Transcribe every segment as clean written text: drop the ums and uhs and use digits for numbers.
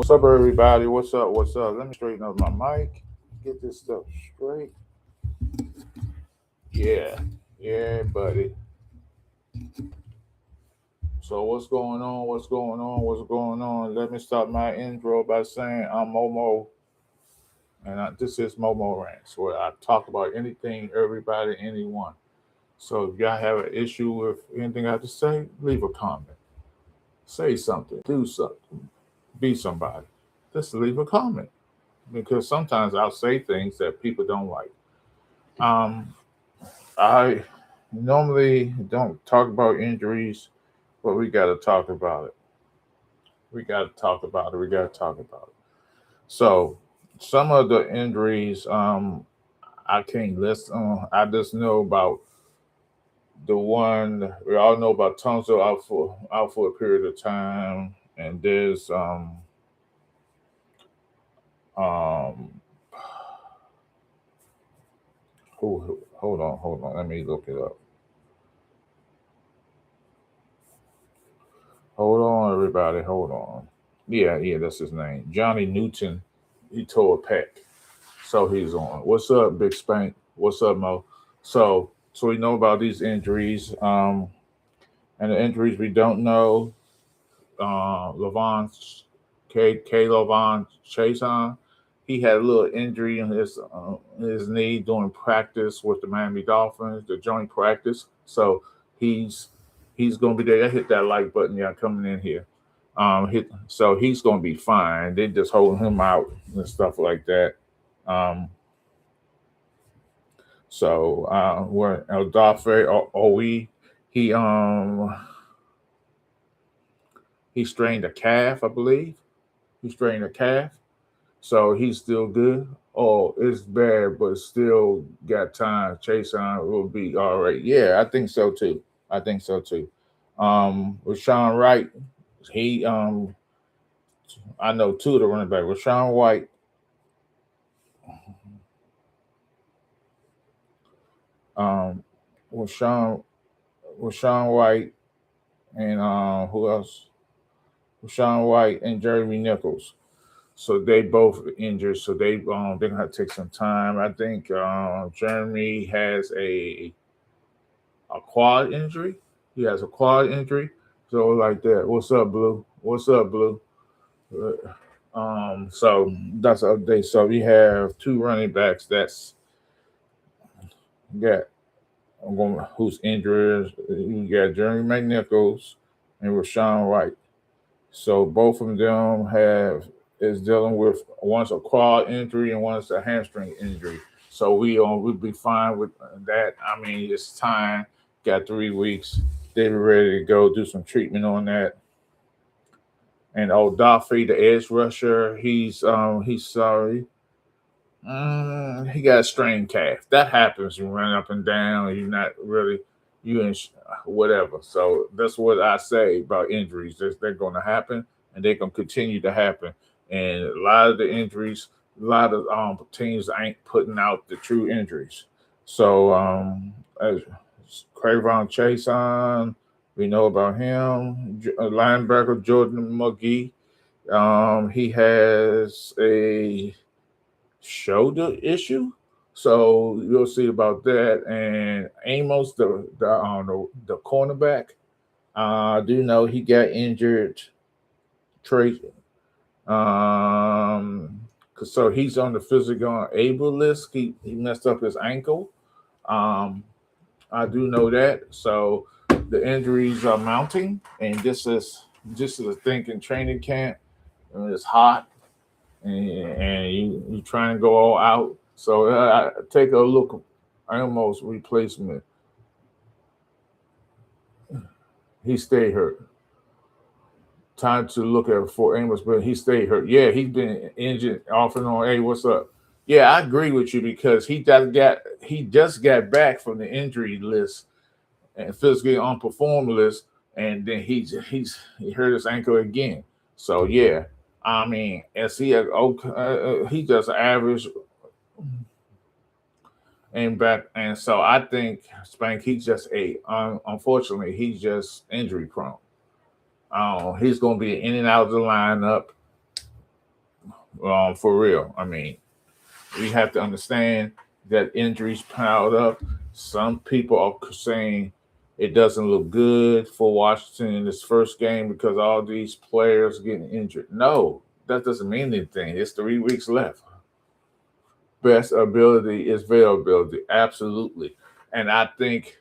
What's up, everybody? What's up? What's up? Let me straighten up my mic. Get this stuff straight. Yeah, yeah, buddy. So what's going on? What's going on? What's going on? Let me start my intro by saying I'm Momo, and this is Momo Rants, where I talk about anything, everybody, anyone. So if y'all have an issue with anything I have to say, leave a comment. Say something. Do something. Be somebody. Just leave a comment because sometimes I'll say things that people don't like. Um, I normally don't talk about injuries, but we got to talk about it. We got to talk about it. We got to talk about it. So, some of the injuries, I can't list. I just know about the one we all know about. Tunzel out for a period of time, and there's um hold on. Let me look it up. Hold on, everybody. Hold on. Yeah, that's his name. Johnny Newton. He tore a pec, so he's on. What's up, Big Spank? What's up, Mo? So we know about these injuries, and the injuries we don't know. Levon K. Levon Chason, he had a little injury in his knee during practice with the Miami Dolphins, the joint practice. So he's he's gonna be there. Hit that like button, yeah, coming in here. So he's gonna be fine. They just holding him out and stuff like that. Um, where Eldafe Owe, he um he strained a calf, I believe. He strained a calf, so he's still good. Oh, it's bad, but still got time. Chase on will be all right. Yeah, I think so too. I think so too. Rashawn Wright, he I know two of the running back. Rashawn White, um, Rashawn Rashawn White, and who else? Rashawn White and Jeremy Nichols. So they both injured. So they're gonna have to take some time. I think Jeremy has a quad injury. He has a quad injury. So like that. What's up, Blue? What's up, Blue? So that's an update. So we have two running backs that's got who's injured. You got Jeremy McNichols and Rashawn White. So both of them have is dealing with one's a quad injury and one's a hamstring injury. So we'll be fine with that. I mean, it's time. Got 3 weeks. They be ready to go do some treatment on that. And Daffy, the edge rusher, he's sorry. He got a strained calf. That happens. You run up and down. You're not really you in whatever. So that's what I say about injuries. They're going to happen, and they're going to continue to happen. And a lot of the injuries, a lot of teams ain't putting out the true injuries. So as Cravon Chason, we know about him. Linebacker Jordan McGee. He has a shoulder issue. So you'll see about that. And Amos, the cornerback, I do know he got injured. Trey, um, so he's on the physical able list. He messed up his ankle. Um, I do know that. So the injuries are mounting, and this is a thing in training camp. And it's hot, and you trying to go all out. So take a look. Almost replacement. He stayed hurt. Time to look at for Amos, but he stayed hurt. Yeah, he's been injured off and on. Hey, what's up? Yeah, I agree with you because he just got back from the injury list and physically unperformed list, and then he hurt his ankle again. So yeah, I mean, is he he just average and back, and so I think Spank he's just unfortunately he's just injury prone. He's going to be in and out of the lineup. For real. I mean, we have to understand that injuries piled up. Some people are saying it doesn't look good for Washington in this first game because all these players getting injured. No, that doesn't mean anything. It's 3 weeks left. Best ability is availability, absolutely. And I think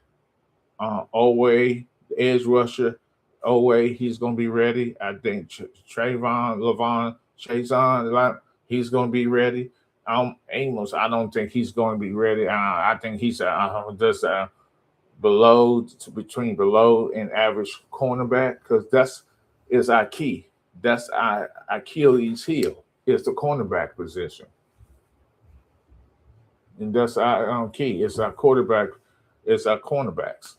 Owe, the edge rusher, Owe, he's going to be ready. I think Trayvon, Levon, Chazon, he's going to be ready. Amos, I don't think he's going to be ready. I think he's just between below and average cornerback because that's is our key. That's our Achilles heel is the cornerback position, and that's our key. It's our quarterback. It's our cornerbacks.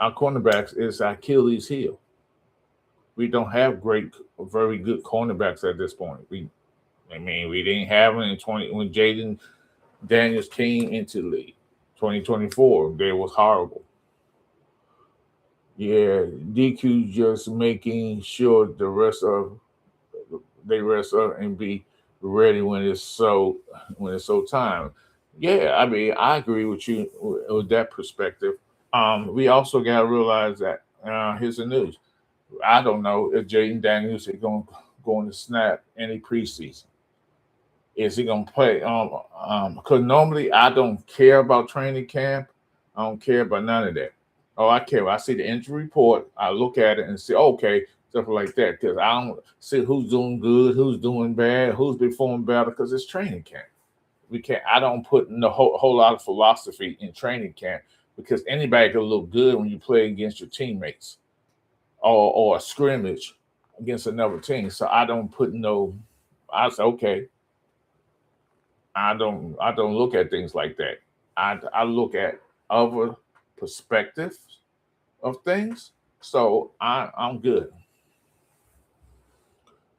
Our cornerbacks is our Achilles heel. We don't have very good cornerbacks at this point. We didn't have them in 20 when Jaden Daniels came into the league. 2024, they was horrible. Yeah, DQ just making sure the rest of they rest up and be ready when it's so time. Yeah, I mean I agree with you with that perspective. We also got to realize that here's the news. I don't know if Jaden Daniels is going to snap any preseason. Is he gonna play? Because normally I don't care about training camp. I don't care about none of that. Oh, I care. I see the injury report. I look at it and say, okay, stuff like that. Because I don't see who's doing good, who's doing bad, who's performing better. Because it's training camp. We can't. I don't put in a whole lot of philosophy in training camp because anybody can look good when you play against your teammates or a scrimmage against another team. So I don't put no. I say okay. I don't look at things like that. I look at other perspectives of things. So I'm good.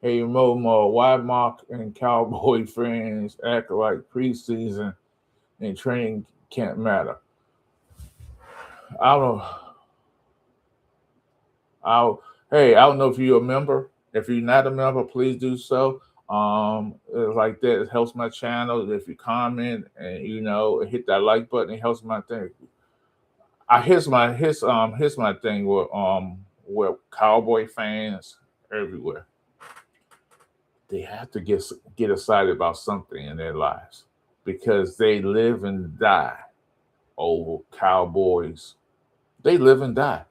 Hey Momo, why Mark and Cowboy fans act like preseason and training can't matter? I don't I'll hey, I don't know if you're a member. If you're not a member, please do so. It's like that. It helps my channel. If you comment and hit that like button, it helps my thing. Here's my thing with Cowboy fans everywhere. They have to get excited about something in their lives because they live and die over Cowboys. They live and die.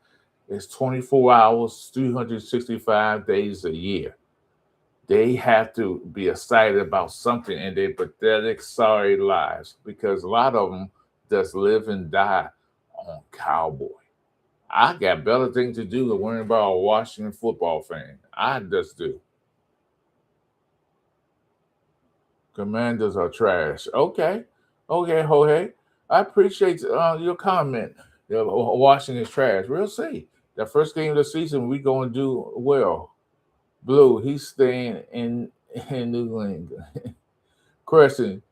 It's 24 hours, 365 days a year. They have to be excited about something in their pathetic, sorry lives because a lot of them just live and die on Cowboy. I got better things to do than worrying about a Washington football fan. I just do. Commanders are trash. Okay. Okay, Jorge. I appreciate your comment. Washington is trash. We'll see. The first game of the season, we going to do well. Blue, he's staying in New England. Question: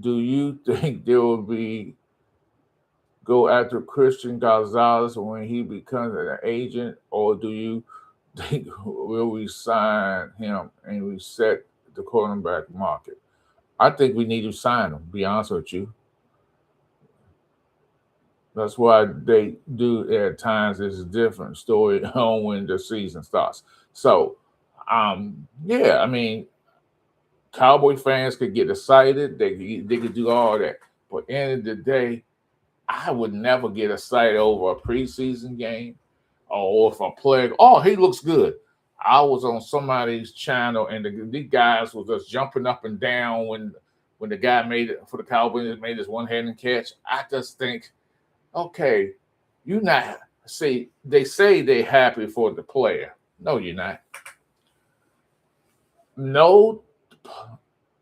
do you think there will be go after Christian Gonzalez when he becomes an agent, or do you think will we sign him and reset the quarterback market? I think we need to sign him. Be honest with you. That's why they do at times. It's a different story on when the season starts. So, yeah, I mean, Cowboy fans could get excited. They could do all that. But at the end of the day, I would never get excited over a preseason game or if a player. Oh, he looks good. I was on somebody's channel and these guys were just jumping up and down when the guy made it for the Cowboys made his one-handed catch. I just think, okay, you not see. They say they're happy for the player. No, you're not. No,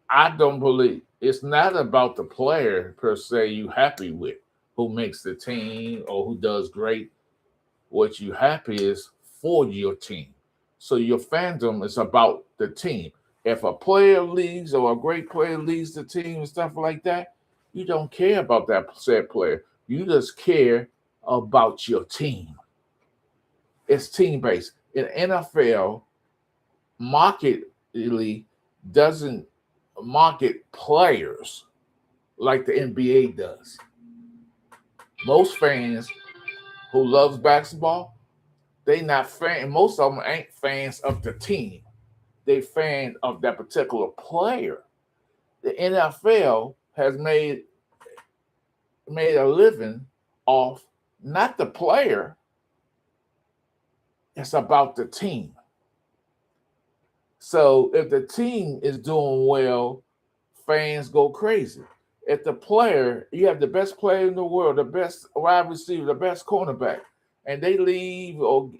I don't believe it's not about the player per se you happy with who makes the team or who does great. What you happy is for your team. So your fandom is about the team. If a player leaves or a great player leaves the team and stuff like that, you don't care about that said player. You just care about your team. It's team based. In NFL, market doesn't market players like the NBA does. Most fans who loves basketball, they not fan. Most of them ain't fans of the team. They fan of that particular player. The NFL has made a living off not the player. It's about the team. So if the team is doing well, fans go crazy. If the player, you have the best player in the world, the best wide receiver, the best cornerback, and they leave or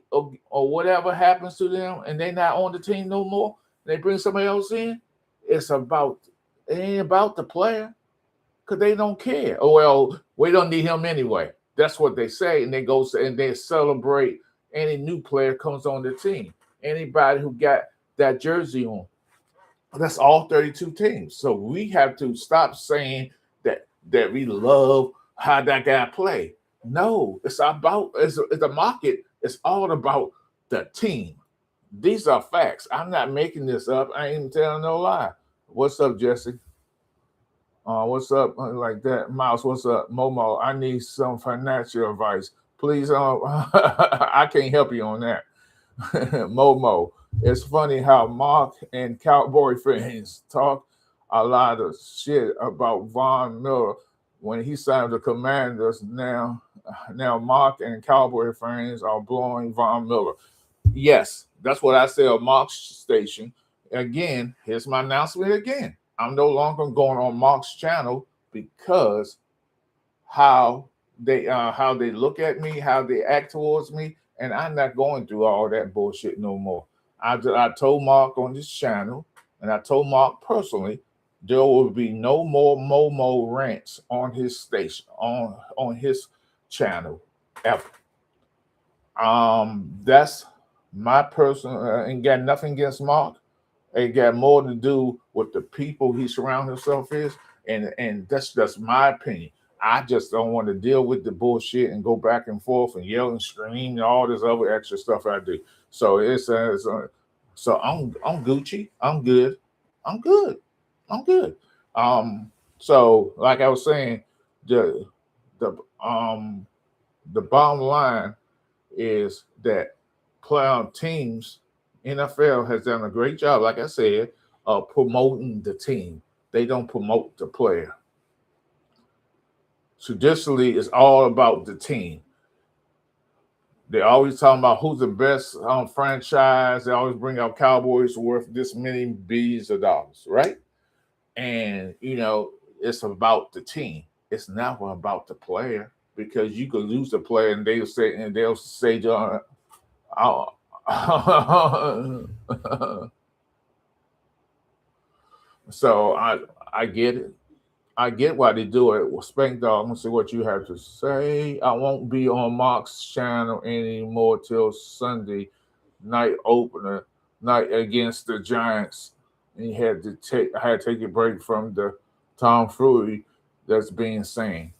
whatever happens to them and they're not on the team no more, they bring somebody else in, it's about, it ain't about the player because they don't care. Oh, well, we don't need him anyway. That's what they say. And they go and they celebrate any new player comes on the team. Anybody who got that jersey on. That's all 32 teams. So we have to stop saying that we love how that guy play. No, it's a market. It's all about the team. These are facts. I'm not making this up. I ain't even telling no lie. What's up, Jesse? What's up? Like that, Mouse. What's up, Momo? I need some financial advice, please. I can't help you on that, Momo. It's funny how Mark and Cowboy fans talk a lot of shit about Von Miller when he signed the Commanders. Now Mark and Cowboy fans are blowing Von Miller. Yes, that's what I say on Mark's station. Again, here's my announcement again. I'm no longer going on Mark's channel because how they look at me, how they act towards me, and I'm not going through all that bullshit no more. I told Mark on this channel, and I told Mark personally, there will be no more Momo rants on his station on his channel ever. That's my personal, and got nothing against Mark. It got more to do with the people he surrounds himself is, and that's just my opinion. I just don't want to deal with the bullshit and go back and forth and yell and scream and all this other extra stuff I do. So so I'm Gucci. I'm good. I'm good. I'm good. So like I was saying, the the um the bottom line is that playoff teams, NFL has done a great job, like I said, of promoting the team. They don't promote the player. Traditionally, it's all about the team. They always talking about who's the best franchise. They always bring out Cowboys worth this many billions of dollars, right? And it's about the team. It's never about the player because you could lose the player and they'll say, oh, so I get it. I get why they do it. Well, Spank Dog, I'm gonna see what you have to say. I won't be on Mark's channel anymore till Sunday night opener night against the Giants. And I had to take a break from the tomfoolery that's being seen.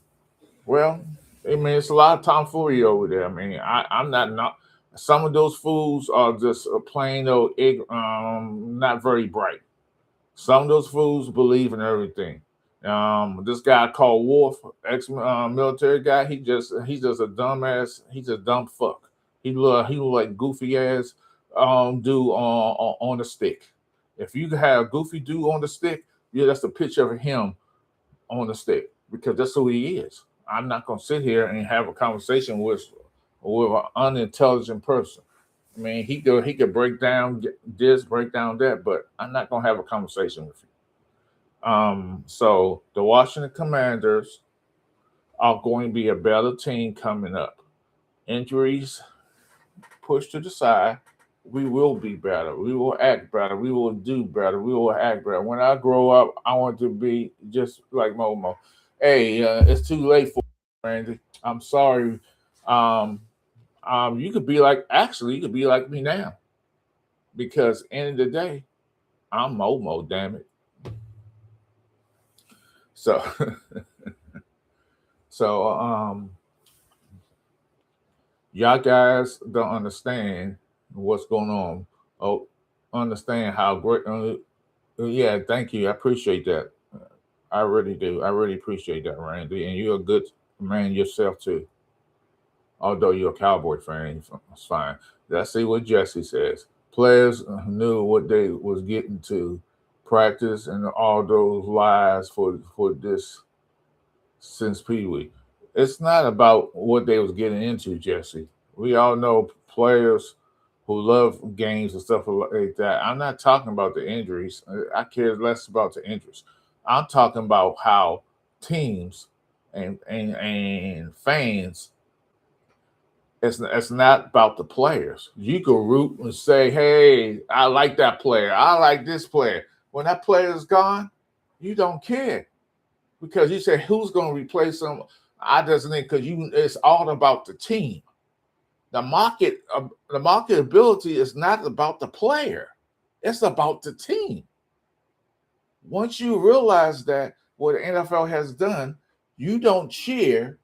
Well, I mean, it's a lot of tomfoolery over there. I mean, I'm not. Some of those fools are just a plain old not very bright. Some of those fools believe in everything. This guy called Wolf, ex-military guy, he's just a dumbass. He's a dumb fuck. He look like goofy ass dude on the stick. If you have goofy dude on the stick, yeah, that's a picture of him on the stick because that's who he is. I'm not gonna sit here and have a conversation with an unintelligent person. I mean, he could break down this, break down that, but I'm not gonna have a conversation with you. So the Washington Commanders are going to be a better team coming up. Injuries pushed to the side. We will be better. We will act better. We will do better. We will act better. When I grow up, I want to be just like Momo. Hey, it's too late for me, Randy. I'm sorry. Um, you could be like, actually, you could be like me now because end of the day, I'm Momo. Damn it. So, so y'all guys don't understand what's going on. Oh, understand how great. Yeah, thank you. I appreciate that. I really do. I really appreciate that, Randy. And you're a good man yourself too. Although you're a Cowboy fan, it's fine. Let's see what Jesse says. Players knew what they was getting to practice and all those lies for this since Pee Wee. It's not about what they was getting into, Jesse. We all know players who love games and stuff like that. I'm not talking about the injuries. I care less about the injuries. I'm talking about how teams and fans. It's not about the players. You can root and say, "Hey, I like that player. I like this player." When that player is gone, you don't care because you say, "Who's going to replace him?" I doesn't because you. It's all about the team. The marketability is not about the player. It's about the team. Once you realize that what the NFL has done, you don't cheer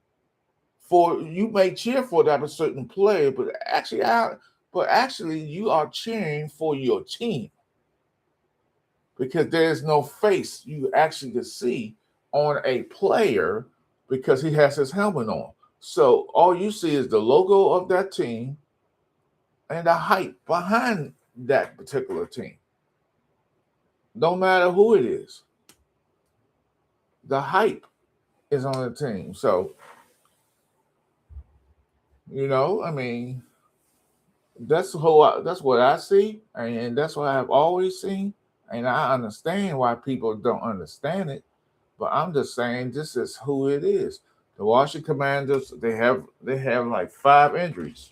for you may cheer for that a certain player, but actually you are cheering for your team because there's no face you actually can see on a player because he has his helmet on. So all you see is the logo of that team and the hype behind that particular team. No matter who it is, the hype is on the team. So, I mean, that's what I see, and that's what I've always seen. And I understand why people don't understand it, but I'm just saying this is who it is. The Washington Commanders, they have like 5 injuries.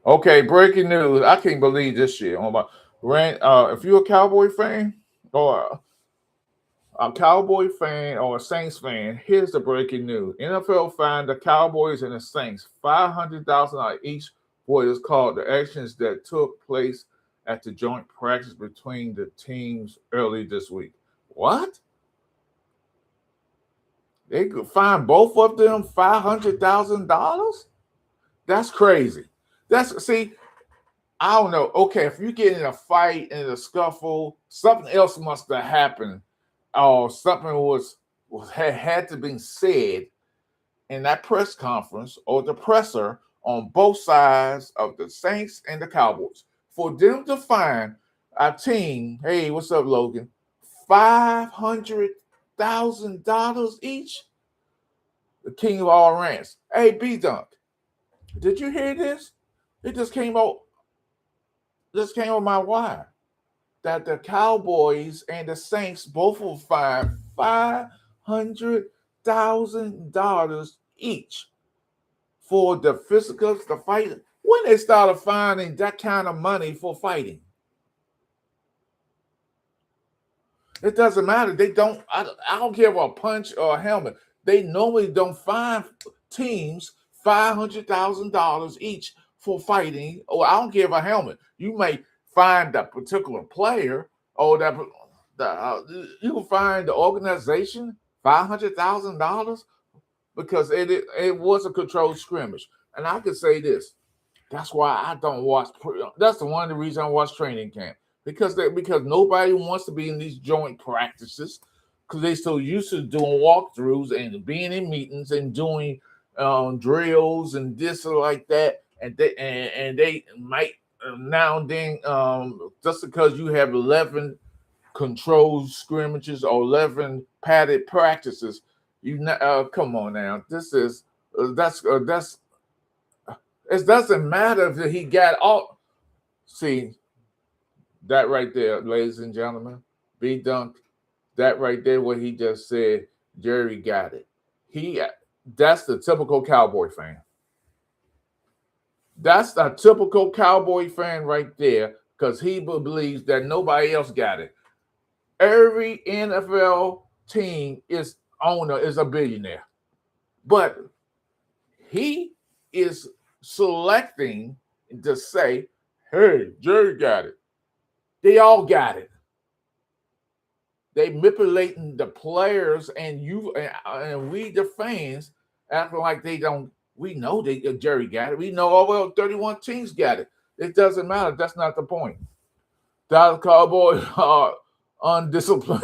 Okay, breaking news. I can't believe this shit. Oh my, if you're a Cowboy fan or a Cowboy fan or a Saints fan, here's the breaking news. NFL fined the Cowboys and the Saints $500,000 each for what is called the actions that took place at the joint practice between the teams early this week. What? They could fine both of them $500,000? That's crazy. See, I don't know. Okay, if you get in a fight in a scuffle, something else must have happened, or something had to be said in that press conference or the presser on both sides of the Saints and the Cowboys for them to find a team. Hey, what's up, Logan? $500,000 each. The king of all rants. Hey, B Dunk, did you hear this? It just came out. This came on my wire that the Cowboys and the Saints both will find $500,000 each for the physicals, the fight. When they started finding that kind of money for fighting, it doesn't matter. They don't. I don't care about a punch or a helmet. They normally don't find teams $500,000 each for fighting. Or I don't care about a helmet. You may find that particular player or you can find the organization $500,000 because it was a controlled scrimmage. And I can say this: that's why I don't watch. That's the one of the reasons I watch training camp because nobody wants to be in these joint practices because they're so used to doing walkthroughs and being in meetings and doing drills and this or like that, and they might now and then just because you have 11 controlled scrimmages or 11 padded practices, come on now. This is that's it doesn't matter if he got all. See that right there, ladies and gentlemen. B Dunk. That right there, what he just said. Jerry got it. That's the typical Cowboy fan. That's the typical Cowboy fan right there because he believes that nobody else got it. Every NFL team owner is a billionaire, but he is selecting to say, "Hey, Jerry got it. They all got it." They manipulating the players and you and we the fans acting like they don't. We know they Jerry got it. We know, oh well, 31 teams got it. It doesn't matter. That's not the point. Dallas Cowboys are undisciplined.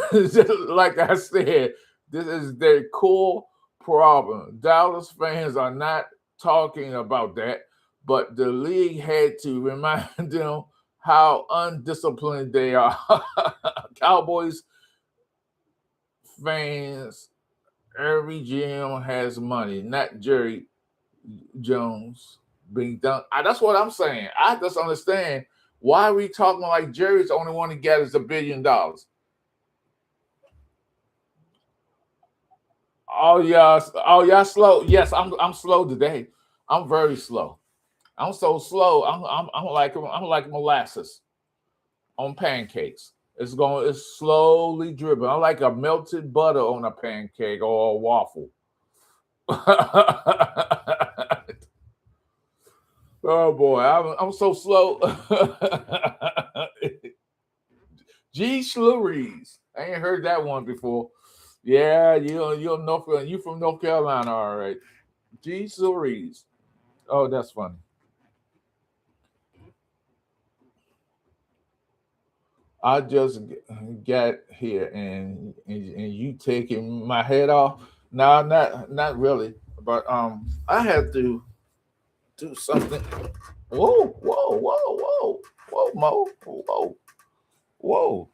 Like I said, this is their core problem. Dallas fans are not talking about that, but the league had to remind them how undisciplined they are. Cowboys fans, every GM has money, not Jerry Jones being done. That's what I'm saying. I just understand why are we talking like Jerry's the only one to get us $1 billion. Oh y'all slow. Yes, I'm slow today. I'm very slow. I'm so slow. I'm like molasses on pancakes. It's slowly dripping. I like a melted butter on a pancake or a waffle. Oh boy, I'm so slow. G. Schluries. I ain't heard that one before. Yeah, you from North Carolina, all right. G. Schluries. Oh, that's funny. I just got here and you taking my head off. No, not really. But I had to do something. Whoa, whoa, whoa, whoa, whoa, Mo, whoa, whoa.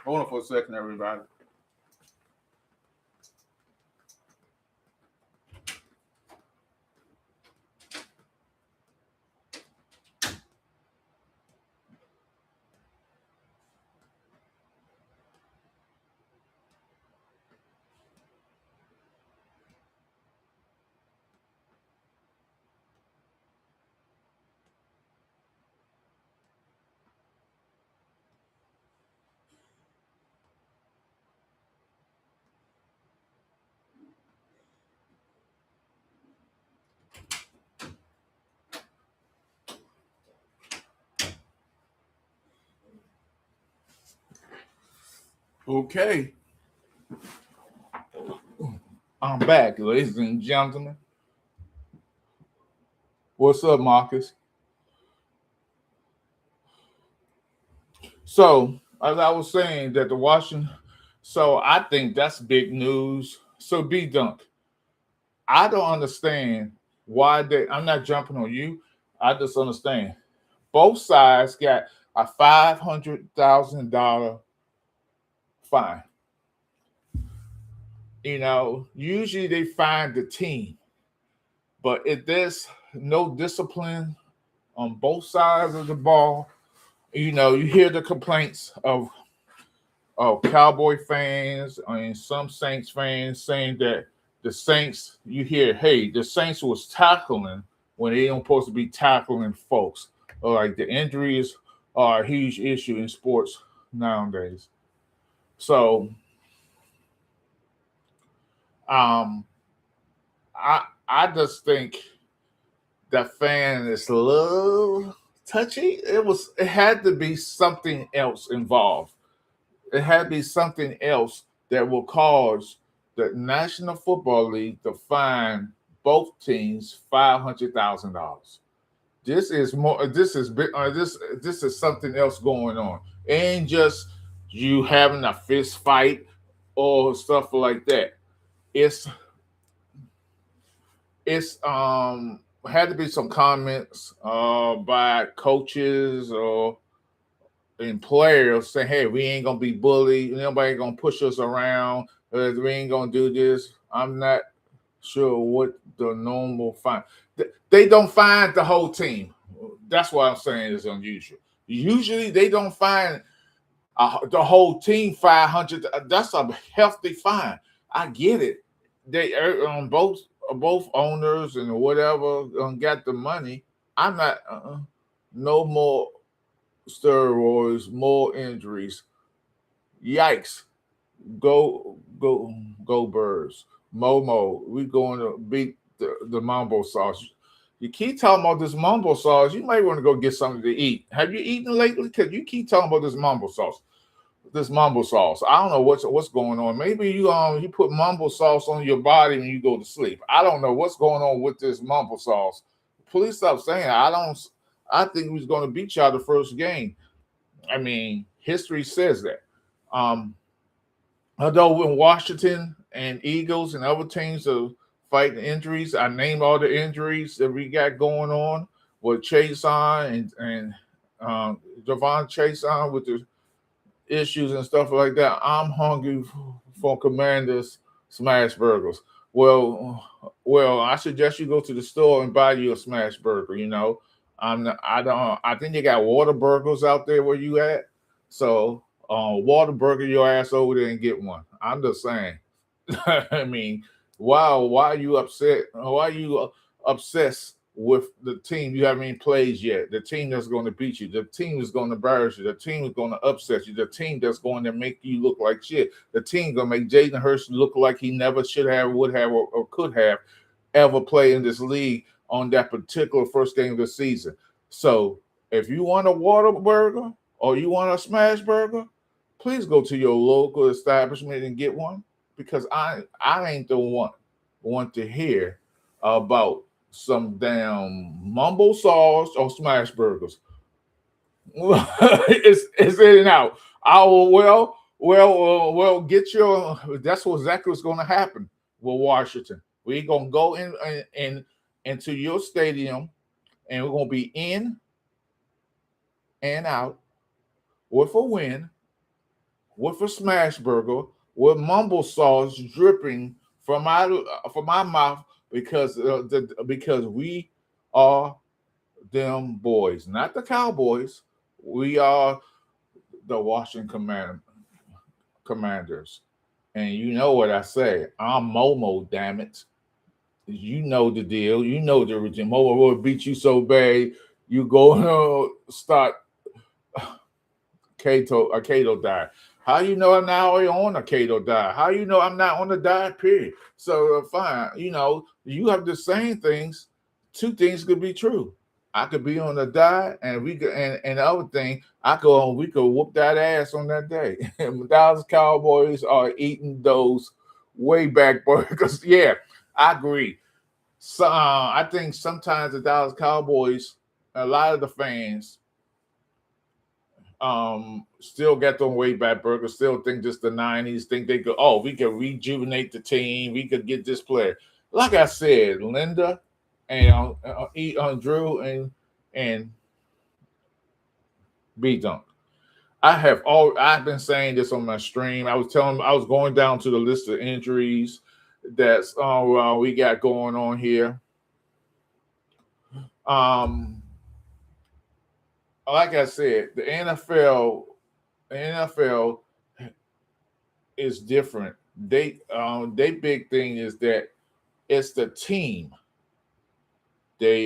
Hold on for a second, everybody. Okay, I'm back, ladies and gentlemen. What's up, Marcus? So, as I was saying, that the Washington, so I think that's big news. So, B Dunk, I don't understand why they. I'm not jumping on you. I just understand both sides got a $500,000 fine. Usually they fine the team, but if there's no discipline on both sides of the ball, you hear the complaints of Cowboy fans and some Saints fans saying that the Saints, you hear, hey, the Saints was tackling when they don't supposed to be tackling folks. Or like the injuries are a huge issue in sports nowadays. So um I just think that fan is a little touchy. It had to be something else involved. It had to be something else that will cause the National Football League to fine both teams $500,000. This is more. This is something else going on. It ain't just you having a fist fight or stuff like that. It's it's had to be some comments by coaches or and players saying, "Hey, we ain't gonna be bullied. Nobody ain't gonna push us around. We ain't gonna do this." I'm not sure what the normal fine. They don't find the whole team. That's what I'm saying is unusual. Usually, they don't find the whole team 500. That's a hefty fine. I get it. They both owners and whatever got the money. I'm not no more steroids, more injuries. Yikes! Go Birds. Momo, we going to beat the Mambo sauce. You keep talking about this mumbo sauce. You might want to go get something to eat. Have you eaten lately? Because you keep talking about this mumbo sauce. This mumbo sauce. I don't know what's going on. Maybe you put mumbo sauce on your body when you go to sleep. I don't know what's going on with this mumbo sauce. Please stop saying it. I think we was going to beat y'all the first game. I mean, history says that. Um, Although when Washington and Eagles and other teams are fighting injuries, I named all the injuries that we got going on with Chase on and Javon Chase on with the issues and stuff like that. I'm hungry for Commanders smash burgers. Well, I suggest you go to the store and buy you a smash burger. I don't. I think they got water burgers out there where you at. So, water burger your ass over there and get one. I'm just saying. I mean, wow, why are you upset? Why are you obsessed with the team you haven't even played yet? The team that's going to beat you, the team that's going to embarrass you, the team that's going to upset you, the team that's going to make you look like shit, the team going to make Jaden Hurst look like he never should have, would have, or could have ever played in this league on that particular first game of the season. So if you want a water burger or you want a smash burger, please go to your local establishment and get one, because I ain't the one to hear about some damn mumbo sauce or smash burgers. it's in and out. I will get your. That's what exactly what's going to happen with Washington. We're gonna go in into your stadium, and we're gonna be in and out with a win, with a smash burger, with mumbo sauce dripping from my mouth, because because we are them boys, not the Cowboys. We are the Washington Commanders, and you know what I say. I'm Momo, damn it. You know the deal. You know the routine. Momo will beat you so bad. You go start Cato died. How you know I'm not on a keto diet? How you know I'm not on the diet, period? So fine, you have the same things. Two things could be true. I could be on a diet, and we could, and the other thing, we could whoop that ass on that day. And the Dallas Cowboys are eating those way back burgers. Yeah, I agree. So I think sometimes the Dallas Cowboys, a lot of the fans, still get them way back burgers, still think just the 90s, think they could, we could rejuvenate the team, we could get this player. Like I said, Linda and Drew and B Dunk. I've been saying this on my stream. I was going down to the list of injuries that's we got going on here. Like I said, the NFL is different. They big thing is that it's the team. They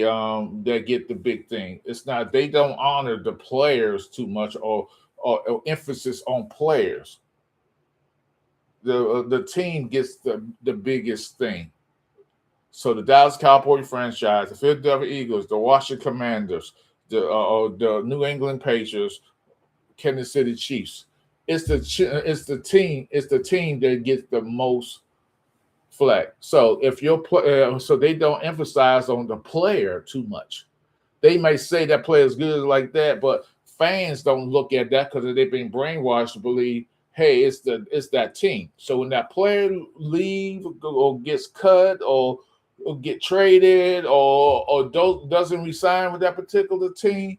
get the big thing. It's not, they don't honor the players too much, or emphasis on players. The team gets the biggest thing. So the Dallas Cowboy franchise, the Philadelphia Eagles, the Washington Commanders, the New England Patriots, Kansas City Chiefs. It's the team that gets the most flack. So if so they don't emphasize on the player too much. They may say that player is good like that, but fans don't look at that because they've been brainwashed to believe, hey, it's that team. So when that player leave or gets cut or get traded or doesn't resign with that particular team,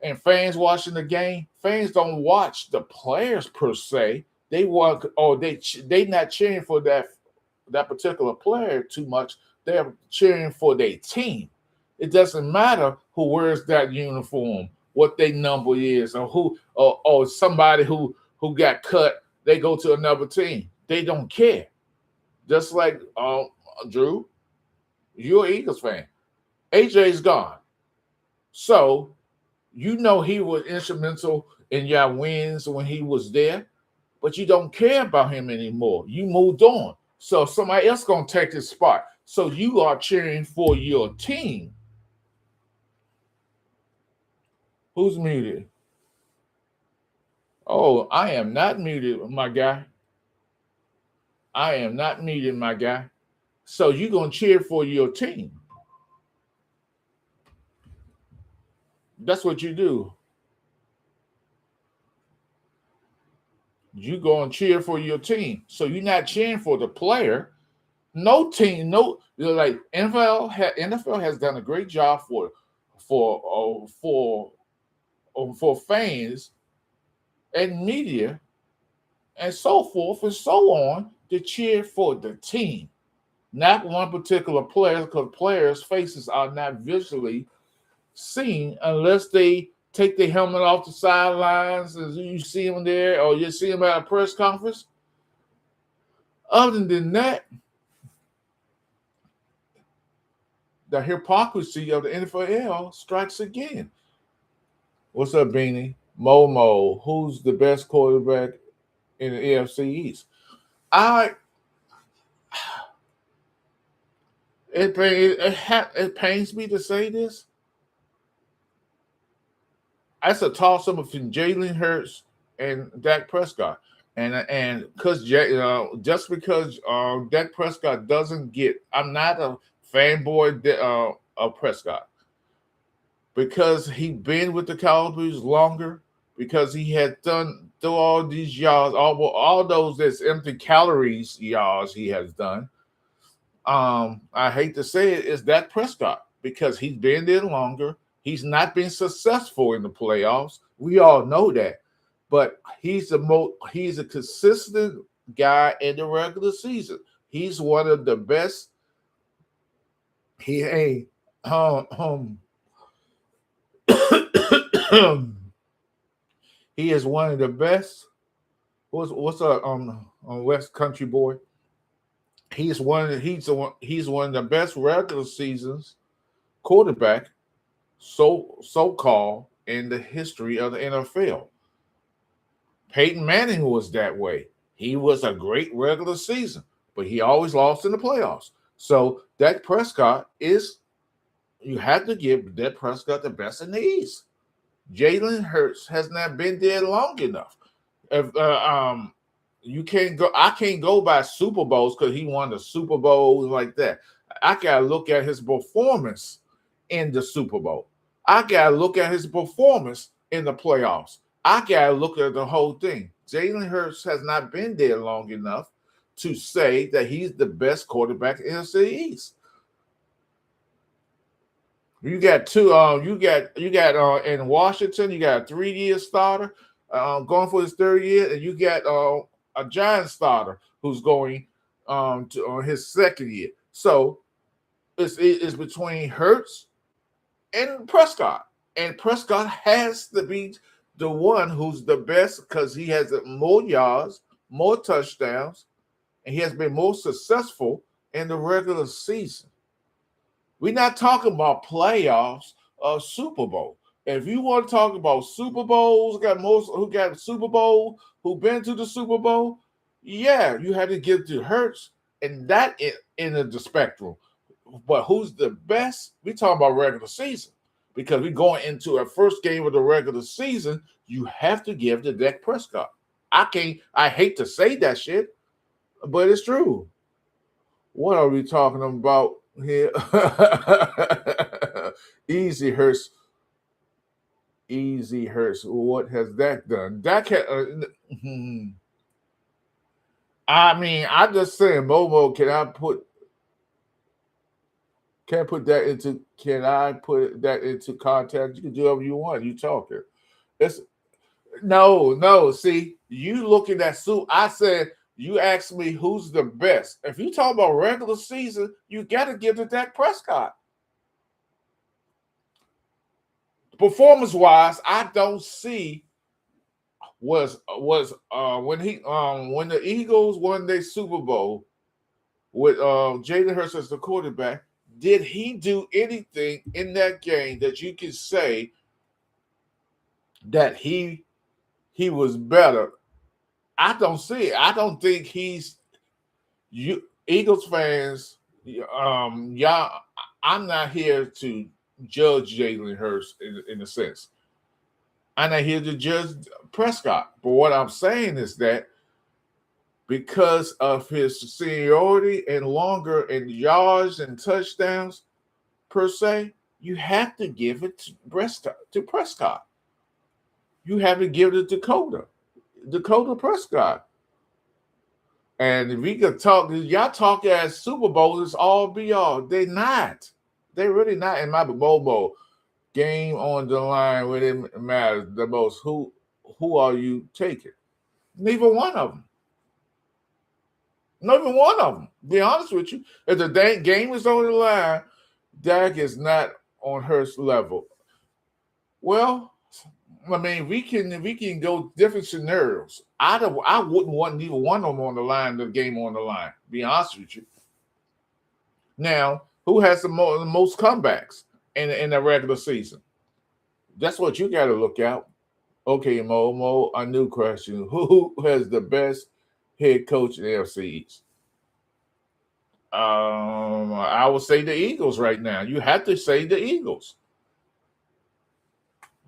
and fans watching the game, fans don't watch the players per se. They want, they not cheering for that particular player too much. They're cheering for their team. It doesn't matter who wears that uniform, what their number is, or who or somebody who got cut, they go to another team. They don't care. Just like Drew, you're an Eagles fan. AJ's gone. So he was instrumental in your wins when he was there, but you don't care about him anymore. You moved on. So somebody else going to take his spot. So you are cheering for your team. Who's muted? Oh, I am not muted, my guy. I am not muted, my guy. So you're gonna cheer for your team. That's what you do. You go and cheer for your team. So you're not cheering for the player. No team, no like NFL has done a great job for fans and media and so forth and so on to cheer for the team, not one particular player, because players' faces are not visually seen unless they take their helmet off the sidelines and you see them there or you see them at a press conference. Other than that, the hypocrisy of the NFL strikes again. What's up, Beanie? Momo, who's the best quarterback in the AFC East? I it pains me to say this. That's a toss up between Jalen Hurts and Dak Prescott, and because just because Dak Prescott doesn't get, I'm not a fanboy of Prescott because he been with the Cowboys longer, because he had done through all these yards, all those that's empty calories yards he has done. I hate to say it, is Dak Prescott because he's been there longer. He's not been successful in the playoffs. We all know that, but he's a consistent guy in the regular season. He's one of the best. He ain't he is one of the best. What's up on West Country Boy? He's one of the best regular seasons quarterback so called in the history of the NFL. Peyton Manning was that way. He was a great regular season, but he always lost in the playoffs. So Dak Prescott is, you have to give Dak Prescott the best in the East. Jalen Hurts has not been there long enough. If you can't go, I can't go by Super Bowls because he won the Super Bowl like that. I gotta look at his performance in the Super Bowl. I gotta look at his performance in the playoffs. I gotta look at the whole thing. Jalen Hurts has not been there long enough to say that he's the best quarterback in the East. You got two. You got in Washington. You got a 3-year starter going for his third year, and you got a giant starter who's going to on his second year. So it's between Hurts and Prescott, and Prescott has to be the one who's the best because he has more yards, more touchdowns, and he has been more successful in the regular season. We're not talking about playoffs or Super Bowl. If you want to talk about Super Bowls, who got Super Bowl, who been to the Super Bowl, yeah, you had to give to Hurts, and that in the spectrum. But who's the best? We talking about regular season because we're going into a first game of the regular season. You have to give to Dak Prescott. I hate to say that shit, but it's true. What are we talking about here? Easy Hurts. Easy Hurts. What has Dak done? I mean, I'm just saying, Momo, can I put that into context? You can do whatever you want. You talking. It's no. See, you looking at Sue. I said you asked me who's the best. If you talk about regular season, you got to give to Dak Prescott. Performance wise, I don't see was when the Eagles won their Super Bowl with Jalen Hurts as the quarterback. Did he do anything in that game that you can say that he was better? I don't see it. I don't think you Eagles fans. Y'all, I'm not here to judge Jalen Hurts in a sense. I'm not here to judge Prescott. But what I'm saying is that because of his seniority and longer in yards and touchdowns per se, you have to give it to Prescott. You have to give it to Dakota Prescott. And if we could talk, y'all talk as Super Bowls, it's all be all. They're not. They're really not in my Bobo game on the line where it matters the most. Who are you taking? Neither one of them. Not even one of them. Be honest with you. If the game is on the line, Dak is not on Hurts level. Well, I mean, we can go different scenarios. I wouldn't want neither one of them on the line. The game on the line. Be honest with you. Now, who has the most comebacks in the regular season? That's what you got to look at. Okay, Mo, a new question: who has the best head coach in the NFC East? I would say the Eagles right now. You have to say the Eagles.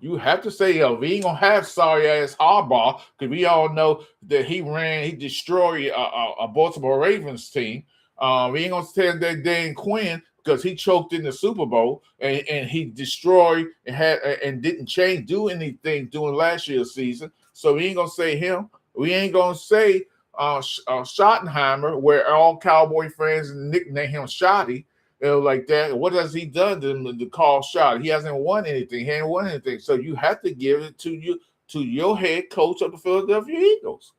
You have to say, we ain't gonna have sorry ass Harbaugh because we all know that he destroyed a Baltimore Ravens team. We ain't gonna tell that Dan Quinn because he choked in the Super Bowl and he destroyed and didn't do anything during last year's season. So we ain't gonna say him. We ain't gonna say Schottenheimer, where all Cowboy fans nickname him Shotty. Like that. What has he done to call shot? He hasn't won anything. He ain't won anything. So you have to give it to your head coach of the Philadelphia Eagles.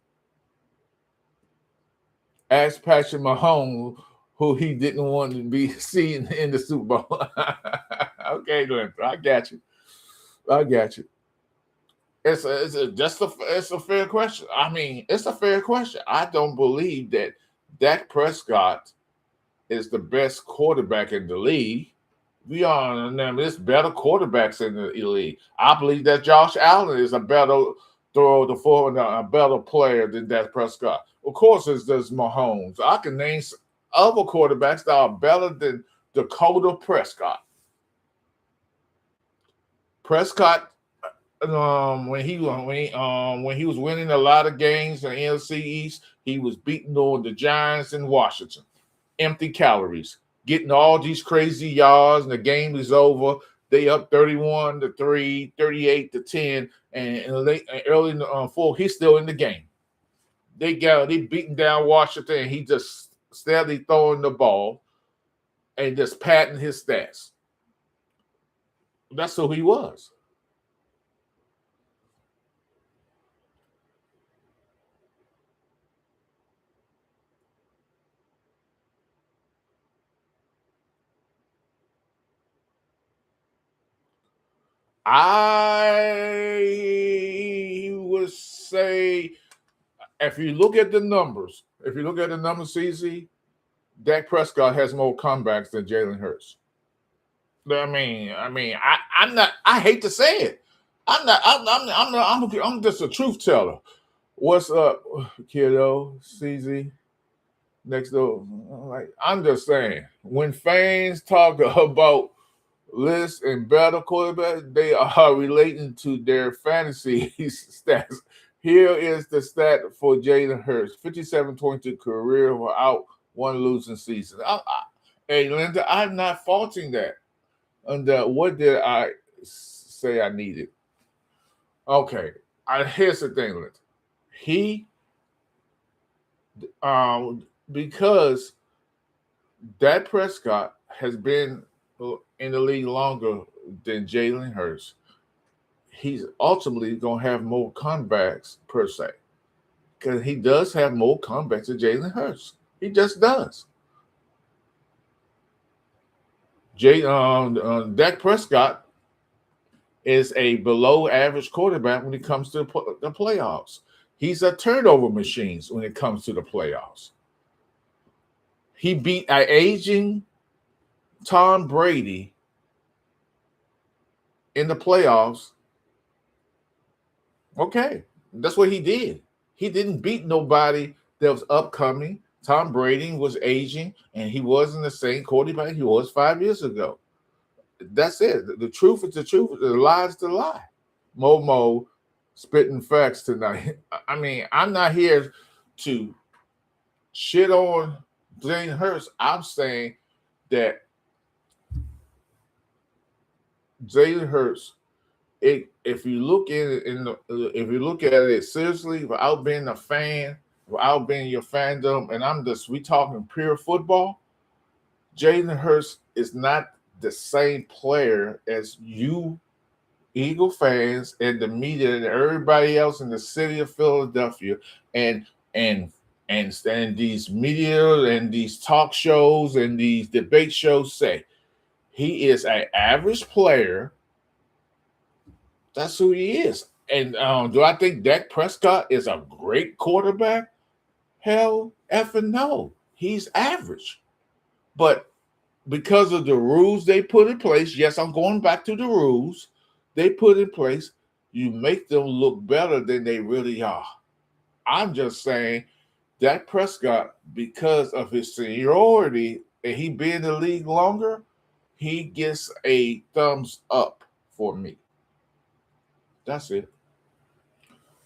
Ask Patrick Mahomes, who he didn't want to be seen in the Super Bowl. Okay, Glenn, I got you. It's a fair question. I mean, it's a fair question. I don't believe that Dak Prescott is the best quarterback in the league. We are there's better quarterbacks in the league. I believe that Josh Allen is a better throw the forward, a better player than Dak Prescott. Of course, there's Mahomes. I can name other quarterbacks that are better than Dakota Prescott. Prescott, when he was winning a lot of games in the NFC East, he was beating on the Giants in Washington. Empty calories, getting all these crazy yards, and the game is over. They up 31-3, 38-10, and early in the fourth, he's still in the game. They beating down Washington, and he just steadily throwing the ball and just patting his stats. That's who he was. I would say, if you look at the numbers, CZ, Dak Prescott has more comebacks than Jalen Hurts. I'm not. I hate to say it. I'm just a truth teller. What's up, kiddo? CZ next door. I'm just saying, when fans talk about lists and better quarterbacks, they are relating to their fantasy stats. Here is the stat for Jalen Hurts: 57-22 career without one losing season. Hey, Linda, I'm not faulting that. And what did I say I needed? Okay, here's the thing, Linda. He, because Dak Prescott has been in the league longer than Jalen Hurts, he's ultimately going to have more comebacks per se. Because he does have more comebacks than Jalen Hurts. He just does. Dak Prescott is a below average quarterback when it comes to the playoffs. He's a turnover machine when it comes to the playoffs. He beat an aging Tom Brady in the playoffs. Okay, that's what he did. He didn't beat nobody that was upcoming. Tom Brady was aging, and he wasn't the same quarterback he was 5 years ago. That's it. The truth is the truth. The lie is the lie. Momo spitting facts tonight. I mean, I'm not here to shit on Jalen Hurts. I'm saying that Jalen Hurts, if you look at it if you look at it seriously, without being a fan, without being your fandom, and we talking pure football. Jalen Hurts is not the same player as you Eagle fans and the media and everybody else in the city of Philadelphia and and and these media and these talk shows and these debate shows say he is an average player. That's who he is. And do I think Dak Prescott is a great quarterback? Hell, effing no. He's average. But because of the rules they put in place, yes, I'm going back to the rules they put in place, you make them look better than they really are. I'm just saying that Prescott, because of his seniority and he been in the league longer, he gets a thumbs up for me. That's it.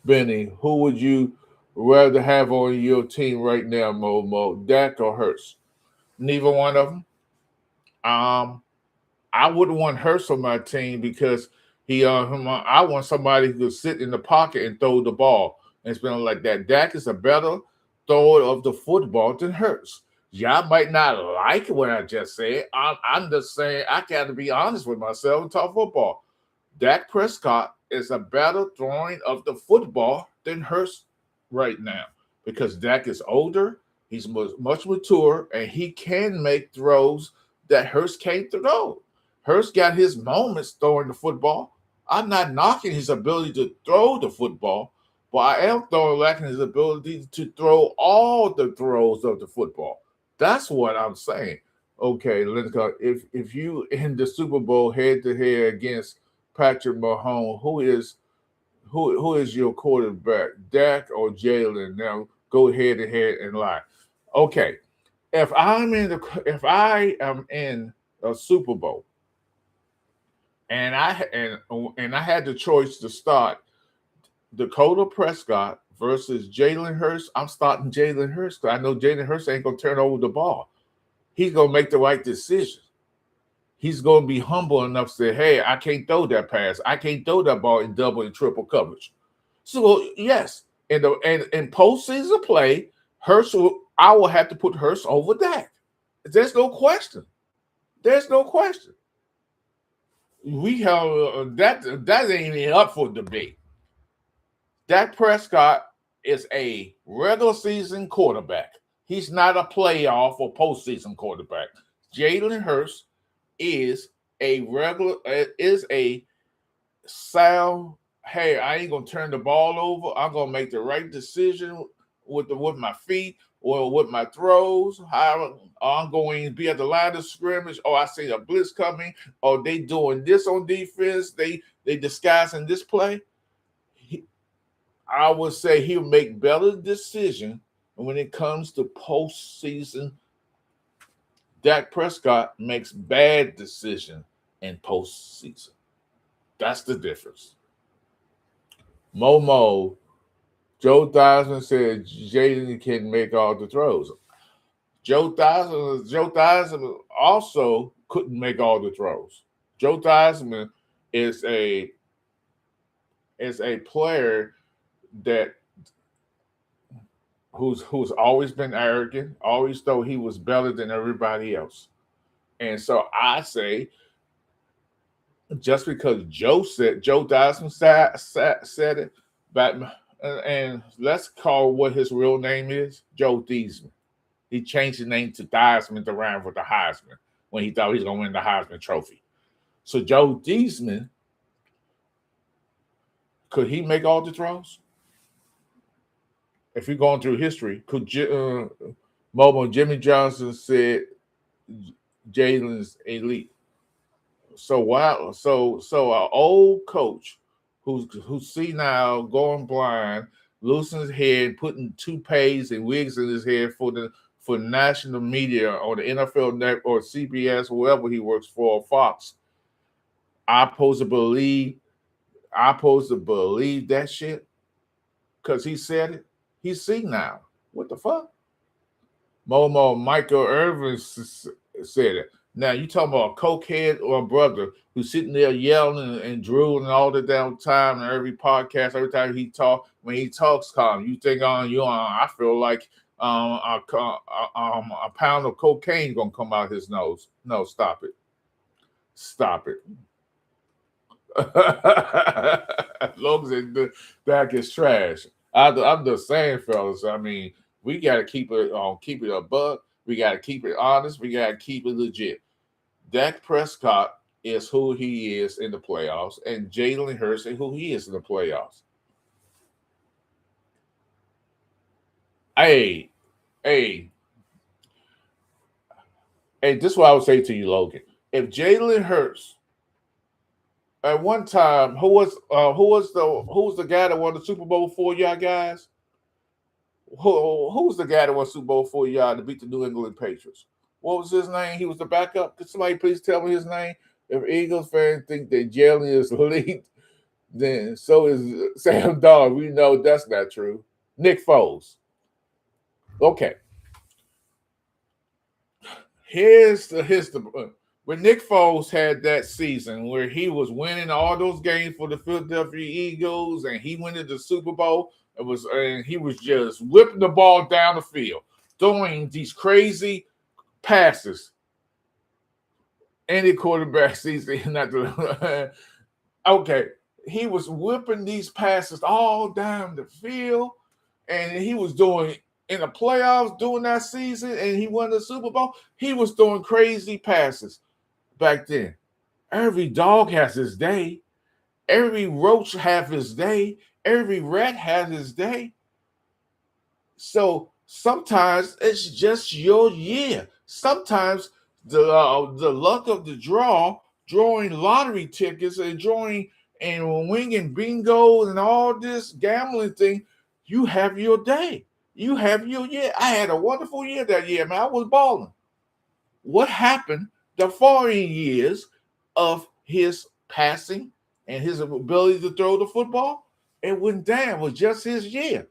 Benny, who would you rather have on your team right now, Momo? Dak or Hurts? Neither one of them. Um, I wouldn't want Hurts on my team because I want somebody who could sit in the pocket and throw the ball. And it's been like that. Dak is a better thrower of the football than Hurts. Y'all might not like what I just said. I'm just saying I got to be honest with myself and talk football. Dak Prescott is a better throwing of the football than Hurts right now because Dak is older, he's much mature, and he can make throws that Hurts can't throw. Hurts got his moments throwing the football. I'm not knocking his ability to throw the football, but I am lacking his ability to throw all the throws of the football. That's what I'm saying. Okay, Lincoln, if you in the Super Bowl head to head against Patrick Mahomes, who is your quarterback, Dak or Jalen? Now go head to head and lie. Okay, if I am in a Super Bowl and I had the choice to start Dakota Prescott versus Jalen Hurts, I'm starting Jalen Hurts because I know Jalen Hurts ain't gonna turn over the ball. He's gonna make the right decision. He's gonna be humble enough to say, "Hey, I can't throw that pass. I can't throw that ball in double and triple coverage." So yes, in postseason play, I will have to put Hurts over that. There's no question. There's no question. We have that ain't even up for debate. Dak Prescott is a regular season quarterback. He's not a playoff or postseason quarterback. Jalen Hurts is a sound. Hey, I ain't gonna turn the ball over. I'm gonna make the right decision with my feet or with my throws. How I'm going to be at the line of scrimmage. Oh, I see a blitz coming. Oh, they doing this on defense. They disguising this play. I would say he'll make better decision when it comes to postseason. Dak Prescott makes bad decision in postseason. That's the difference. Momo, Joe Theismann said Jaden can make all the throws. Joe Theismann also couldn't make all the throws. Joe Theismann is a player that who's always been arrogant, always thought he was better than everybody else. And so I say, just because Joe Dyson said it, but and let's call what his real name is, Joe Theismann. He changed his name to Theismann to rhyme with the Heisman when he thought he was going to win the Heisman Trophy. So Joe Theismann, could he make all the throws? If you're going through history, could Jimmy Johnson said Jalen's elite? So wow, so an old coach who's senile, going blind, losing his head, putting toupees and wigs in his head for national media on the NFL network or CBS, whoever he works for, Fox. I pose to believe I supposed to believe that shit because he said it. He's senile. What the fuck? Michael Irvin said it. Now you talking about a cokehead or a brother who's sitting there yelling and drooling all the damn time and every podcast, every time he talk, when he talks, calm. You think I feel like a pound of cocaine gonna come out his nose. No, stop it. Stop it. As long as that gets trash. I'm just saying, fellas. I mean, we gotta keep it a buck. We gotta keep it honest. We gotta keep it legit. Dak Prescott is who he is in the playoffs, and Jalen Hurts is who he is in the playoffs. Hey, hey, hey, this is what I would say to you, Logan. If Jalen Hurts at one time, who was the guy that won the Super Bowl for y'all guys? Who was the guy that won Super Bowl for y'all to beat the New England Patriots? What was his name? He was the backup. Could somebody please tell me his name? If Eagles fans think that Jalen is elite, then so is Sam Darnold. We know that's not true. Nick Foles. Okay. Here's the when Nick Foles had that season where he was winning all those games for the Philadelphia Eagles and he went to the Super Bowl and he was just whipping the ball down the field, throwing these crazy passes. Any quarterback sees not the okay. He was whipping these passes all down the field, and he was doing in the playoffs during that season, and he won the Super Bowl. He was throwing crazy passes back then. Every dog has his day. Every roach has his day. Every rat has his day. So sometimes it's just your year. Sometimes the luck of the drawing lottery tickets and drawing and winging bingo and all this gambling thing, you have your day. You have your year. I had a wonderful year that year, man. I was balling. What happened the following years of his passing and his ability to throw the football? It went down. It was just his year.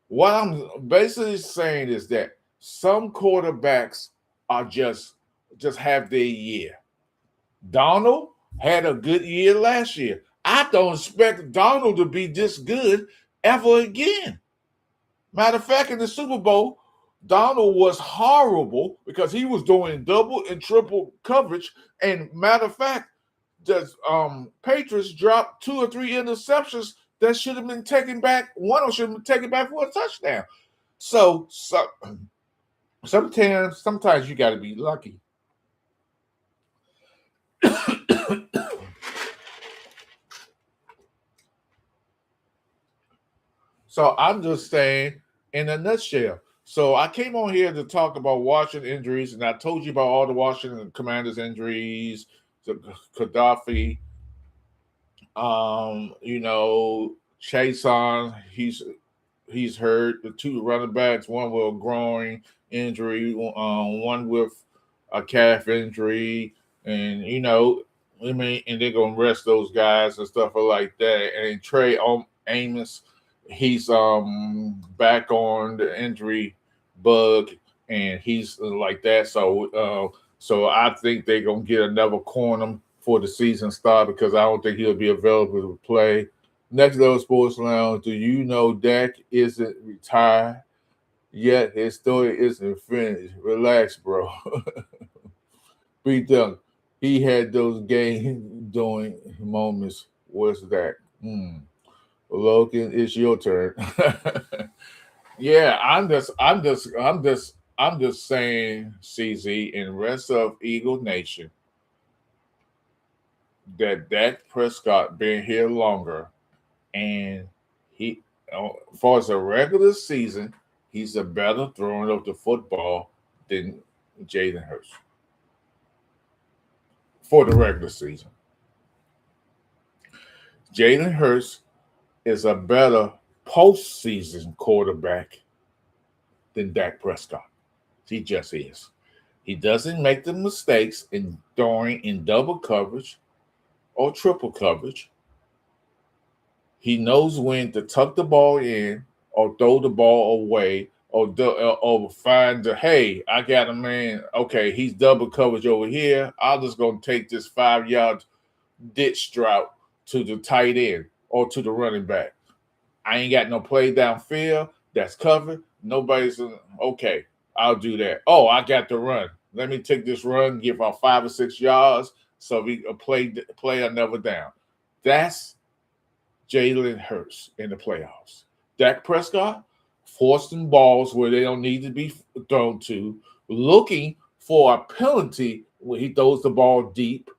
What I'm basically saying is that some quarterbacks are just have their year. Donald had a good year last year. I don't expect Donald to be this good ever again. Matter of fact, in the Super Bowl, Donald was horrible because he was doing double and triple coverage. And matter of fact, the Patriots dropped 2 or 3 interceptions that should have been taken back. One should have been taken back for a touchdown. So sometimes you got to be lucky. So I'm just saying in a nutshell. So I came on here to talk about Washington injuries, and I told you about all the Washington Commanders injuries, the Gaddafi, Chason, he's hurt. The 2 running backs, one with a groin injury, one with a calf injury, and and they're gonna rest those guys and stuff like that. And Trey Amos, he's back on the injury bug, and he's like that. So I think they're gonna get another corner for the season start because I don't think he'll be available to play. Next level sports lounge. Do you know Dak isn't retired yet? His story isn't finished. Relax, bro. Be done. He had those game doing moments. What's that? Logan, it's your turn. Yeah, I'm just saying, CZ and rest of Eagle Nation, that Dak Prescott been here longer, and he, as far as a regular season, he's a better thrower of the football than Jalen Hurts for the regular season. Jalen Hurts is a better postseason quarterback than Dak Prescott. He just is. He doesn't make the mistakes in throwing in double coverage or triple coverage. He knows when to tuck the ball in or throw the ball away or find the, hey, I got a man. Okay, he's double coverage over here. I'm just going to take this 5 yard ditch route to the tight end or to the running back. I ain't got no play downfield that's covered. Nobody's okay. I'll do that. Oh, I got the run. Let me take this run, give about 5 or 6 yards, so we play another down. That's Jalen Hurts in the playoffs. Dak Prescott forcing balls where they don't need to be thrown to, looking for a penalty when he throws the ball deep,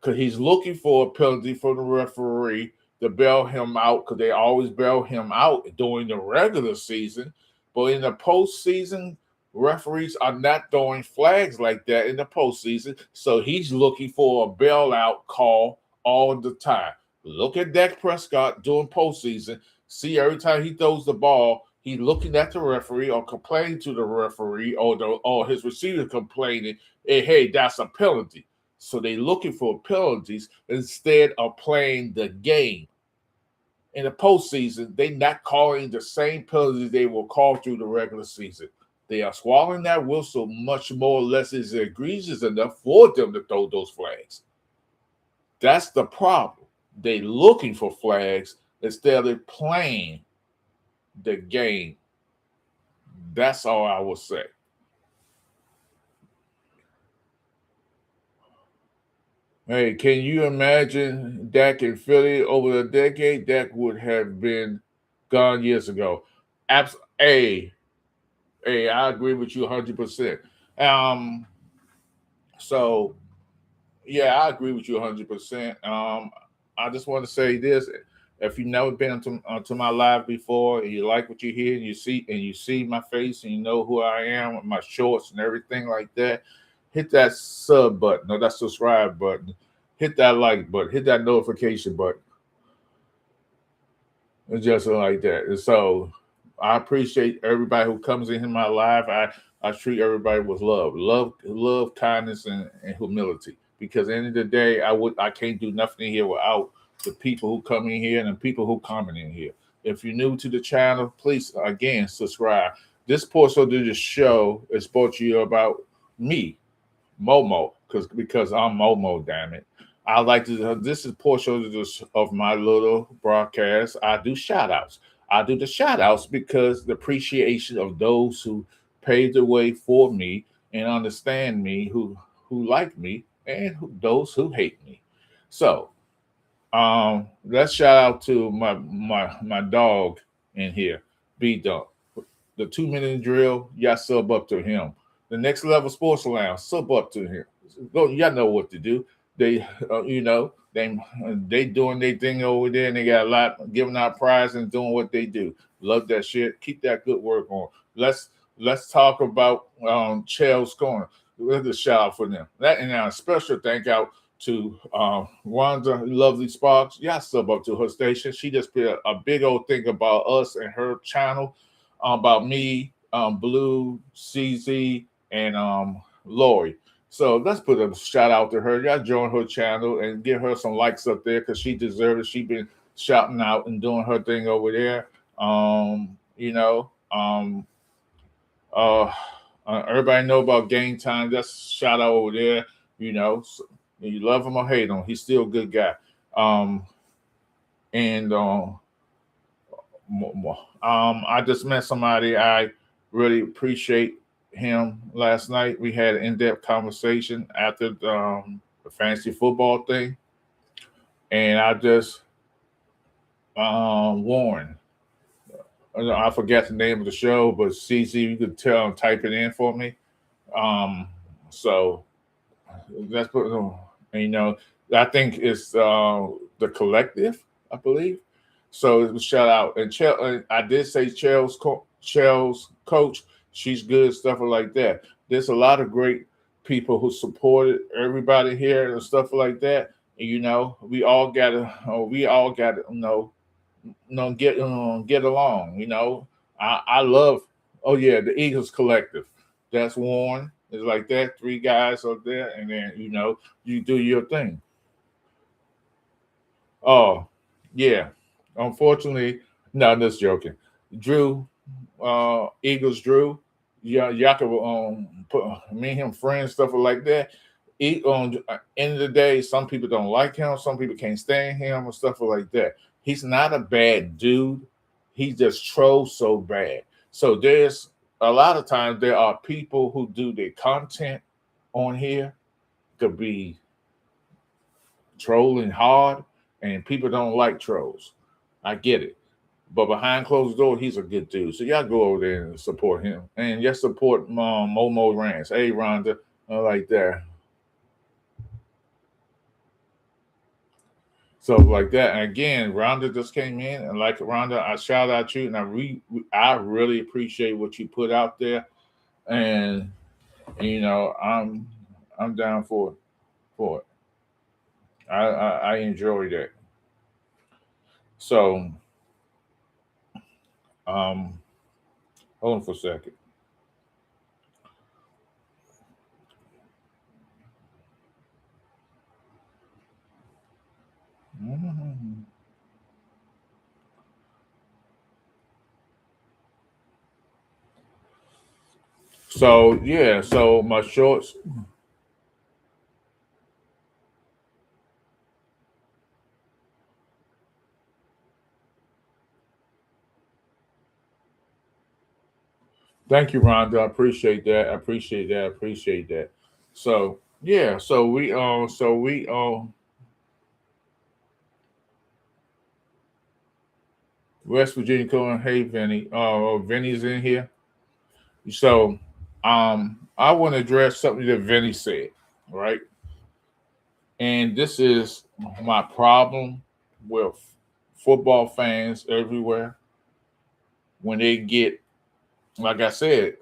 because he's looking for a penalty from the referee to bail him out, because they always bail him out during the regular season. But in the postseason, referees are not throwing flags like that in the postseason. So he's looking for a bailout call all the time. Look at Dak Prescott during postseason. See, every time he throws the ball, he's looking at the referee or complaining to the referee, or his receiver complaining, hey, that's a penalty. So they're looking for penalties instead of playing the game. In the postseason, they're not calling the same penalties they will call through the regular season. They are swallowing that whistle much more or less is egregious enough for them to throw those flags. That's the problem. They're looking for flags instead of playing the game. That's all I will say. Hey, can you imagine Dak in Philly over a decade? Dak would have been gone years ago. Hey, I agree with you 100%. Um, so yeah, I agree with you 100%. I just want to say this: if you've never been to my live before, and you like what you hear, and you see my face, and you know who I am, my shorts and everything like that, hit that sub button or that subscribe button, hit that like button, hit that notification button, and just like that. And so I appreciate everybody who comes in my live. I treat everybody with love, kindness, and humility. Because at the end of the day, I can't do nothing here without the people who come in here and the people who comment in here. If you're new to the channel, please again subscribe. This portion of the show is brought to you about me, Momo, because I'm Momo, damn it. I like to. This is portion of my little broadcast. I do shout outs. I do the shout outs because the appreciation of those who paved the way for me and understand me, who like me, and those who hate me. So, let's shout out to my dog in here, B Dunk. The 2 minute drill, y'all sub up to him. The next level sports lounge, sub up to him. Go, y'all know what to do. They, they doing their thing over there, and they got a lot giving out prizes and doing what they do. Love that shit. Keep that good work on. Let's talk about Chael's Corner. Let's a shout out for them. That and a special thank out to Wanda Lovely Sparks. Y'all sub up to her station. She just put a big old thing about us and her channel, about me, Blue, CZ, and Lori. So let's put a shout out to her. Y'all join her channel and give her some likes up there because she deserves it. She been shouting out and doing her thing over there. Everybody know about Game Time. That's shout out over there. So you love him or hate him, he's still a good guy. I just met somebody I really appreciate him last night. We had an in-depth conversation after the fantasy football thing, and I just Warren. I forgot the name of the show, but CC, you could tell and type it in for me. So that's what I think it's the collective, I believe. So it was shout out, and I did say Chael's coach. She's good, stuff like that. There's a lot of great people who supported everybody here and stuff like that. And, we all gotta get along. I love. Oh yeah, the Eagles Collective. That's Warren. It's like that. 3 guys up there, and then you do your thing. Oh, yeah. Unfortunately, no, I'm just joking. Drew, Eagles Drew, yeah, y'all could put me and him friends, stuff like that. On end of the day, some people don't like him, some people can't stand him, and stuff like that. He's not a bad dude. He just trolls so bad. So there's a lot of times there are people who do their content on here to be trolling hard, and people don't like trolls. I get it. But behind closed door, he's a good dude. So y'all go over there and support him. And yes, support Momo Rance. Hey, Rhonda, I like that. So like that. And again, Rhonda just came in, and like Rhonda, I shout out you, and I really appreciate what you put out there. And I'm down for it. I enjoy that. So um, hold on for a second. So yeah, so my shorts. Thank you, Rhonda. I appreciate that. I appreciate that. I appreciate that. So yeah, so we West Virginia calling. Hey, Vinny. Vinny's in here. So I want to address something that Vinny said, right? And this is my problem with football fans everywhere when they get, like I said,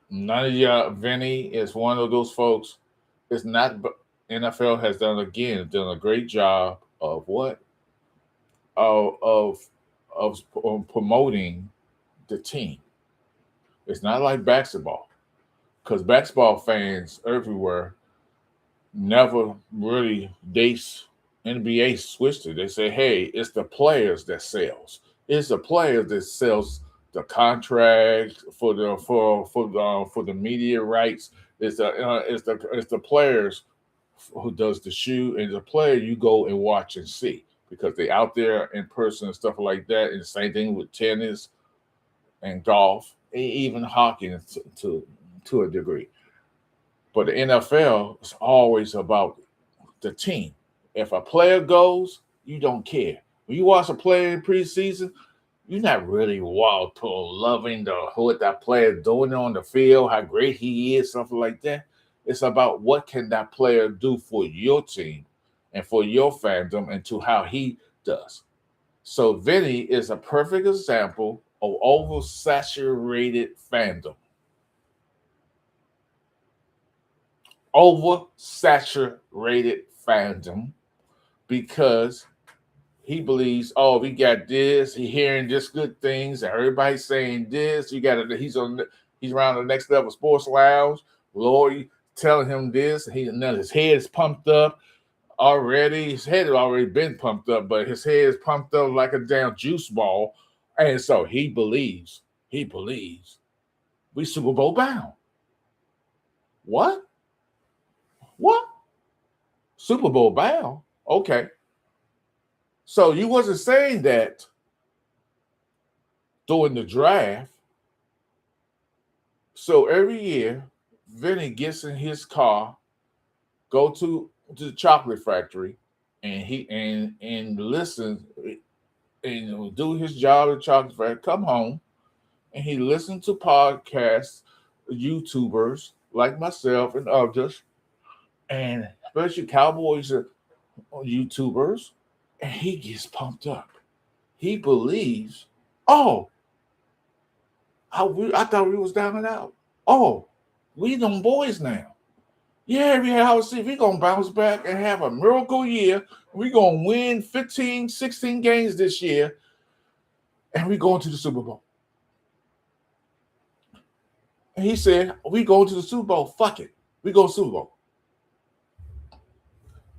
none of y'all. Vinny is one of those folks. It's not. NFL has done a great job of what of of of promoting the team. It's not like basketball because basketball fans everywhere never really NBA switched it. They say, hey, it's the players that sells. It's the players that sells the contract for the media rights. It's the players who does the shoe, and the player you go and watch and see because they out there in person and stuff like that. And the same thing with tennis and golf, even hockey to a degree. But the NFL is always about the team. If a player goes, you don't care. When you watch a player in preseason, you're not really wild to loving what that player doing on the field, how great he is, something like that. It's about what can that player do for your team and for your fandom and to how he does. So Vinny is a perfect example of oversaturated fandom. Oversaturated fandom because he believes, oh, we got this. He hearing just good things, and everybody's saying this. You got to. He's around the next level sports lounge. Lori telling him this. Now his head is pumped up already. His head had already been pumped up, but his head is pumped up like a damn juice ball, and so he believes. He believes we Super Bowl bound. What? What? Super Bowl bound? Okay. So you wasn't saying that during the draft. So every year, Vinny gets in his car, go to the chocolate factory, and he listens and do his job at the chocolate factory. Come home and he listens to podcasts, YouTubers like myself and others, and especially Cowboys YouTubers, and he gets pumped up. He believes, oh, I thought we was down and out. Oh, we them boys now. Yeah, we have see we gonna bounce back and have a miracle year. We gonna win 15, 16 games this year, and we going to the Super Bowl. And he said, we going to the Super Bowl. Fuck it. We go Super Bowl.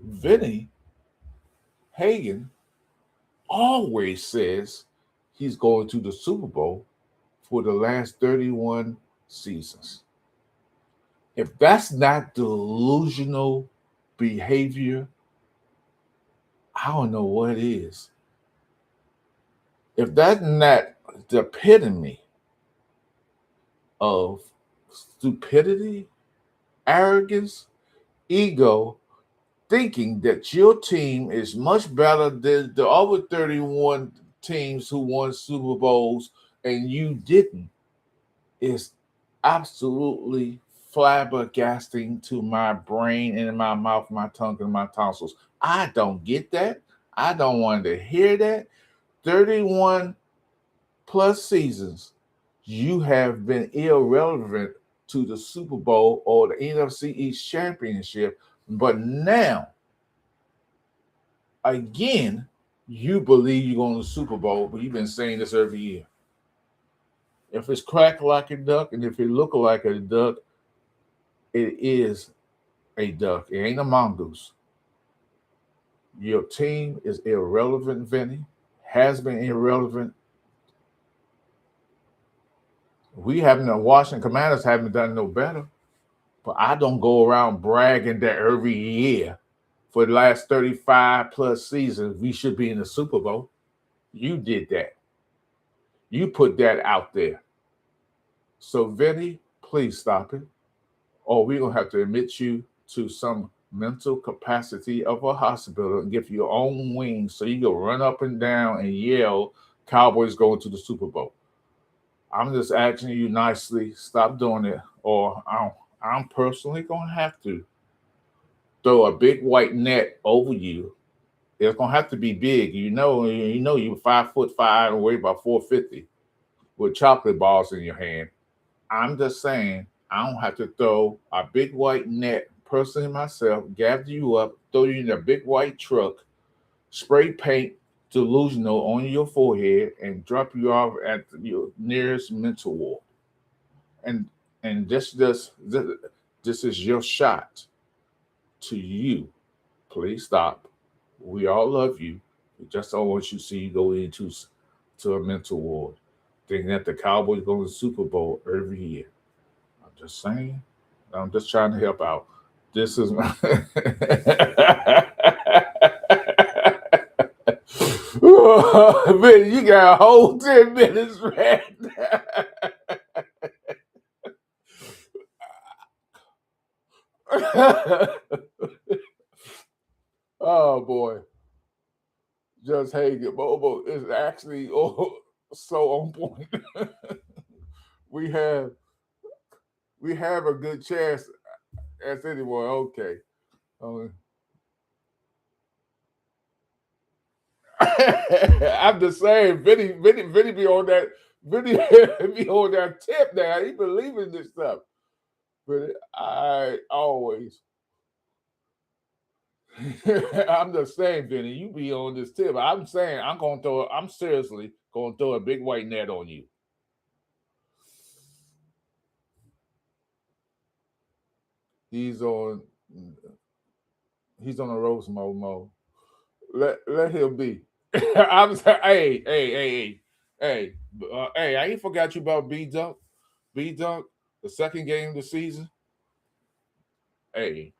Vinny Hagan always says he's going to the Super Bowl for the last 31 seasons. If that's not delusional behavior, I don't know what is. If that's not the epitome of stupidity, arrogance, ego, thinking that your team is much better than the other 31 teams who won Super Bowls and you didn't, is absolutely flabbergasting to my brain and in my mouth, my tongue, and my tonsils. I don't get that. I don't want to hear that. 31 plus seasons, you have been irrelevant to the Super Bowl or the NFC East Championship. But now, again, you believe you're going to the Super Bowl, but you've been saying this every year. If it's cracked like a duck and if it look like a duck, it is a duck. It ain't a mongoose. Your team is irrelevant, Vinny. Has been irrelevant. The Washington Commanders haven't done no better. But I don't go around bragging that every year for the last 35 plus seasons we should be in the Super Bowl. You did that. You put that out there. So, Vinny, please stop it. Or we're going to have to admit you to some mental capacity of a hospital and give you your own wings so you can run up and down and yell, Cowboys going to the Super Bowl. I'm just asking you nicely, stop doing it, or I'm personally going to have to throw a big white net over you. It's going to have to be big. You know you're 5'5" and weigh about 450 with chocolate balls in your hand. I'm just saying, I don't have to throw a big white net, personally myself, gather you up, throw you in a big white truck, spray paint delusional on your forehead, and drop you off at your nearest mental ward. And this is your shot to you. Please stop. We all love you. We just don't want you to see you go into a mental ward, thinking that the Cowboys go to the Super Bowl every year. I'm just saying. I'm just trying to help out. This is my man, you got a whole 10 minutes right now. Oh boy. Just Hagen Bobo is actually so on point. we have a good chance as anyone. Okay. Um, I'm just saying, Vinny be on that. Vinny be on that tip now. He believe in this stuff. But I always, I'm just saying, Vinny, you be on this tip. I'm saying, I'm seriously gonna throw a big white net on you. He's on a roast Momo. Let him be. I'm saying, hey, I ain't forgot you about B Dunk. B Dunk, the second game of the season. Hey,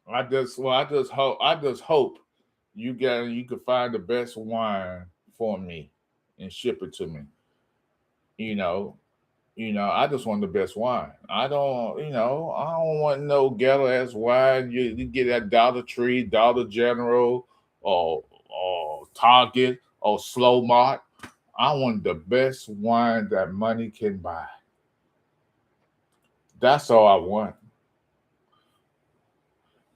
I just hope you can find the best wine for me and ship it to me. You know, I just want the best wine. I don't want no ghetto ass wine. You get at Dollar Tree, Dollar General, or Target or Slow Mart. I want the best wine that money can buy. That's all I want.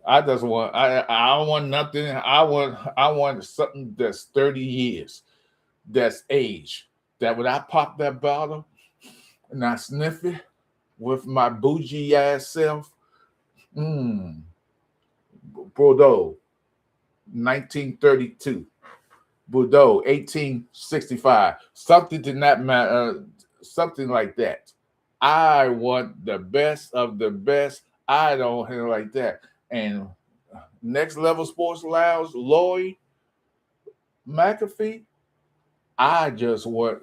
I don't want nothing. I want something that's 30 years, that's age. That when I pop that bottle and I sniff it with my bougie ass self, mmm, Bordeaux, 1932. Bordeaux, 1865. Something to that matter, something like that. I want the best of the best. I don't have like that. And Next Level Sports Lounge, Lloyd, McAfee, I just want,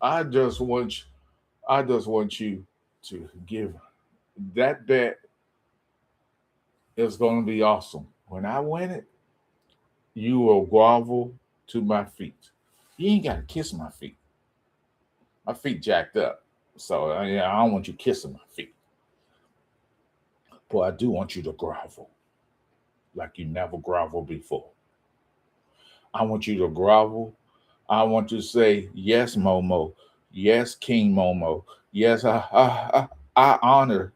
I just want, I just want you to give that bet is going to be awesome. When I win it, you will grovel to my feet. You ain't got to kiss my feet. My feet jacked up. So yeah, I don't want you kissing my feet. But I do want you to grovel like you never groveled before. I want you to grovel. I want you to say, yes, Momo. Yes, King Momo. Yes, I honor,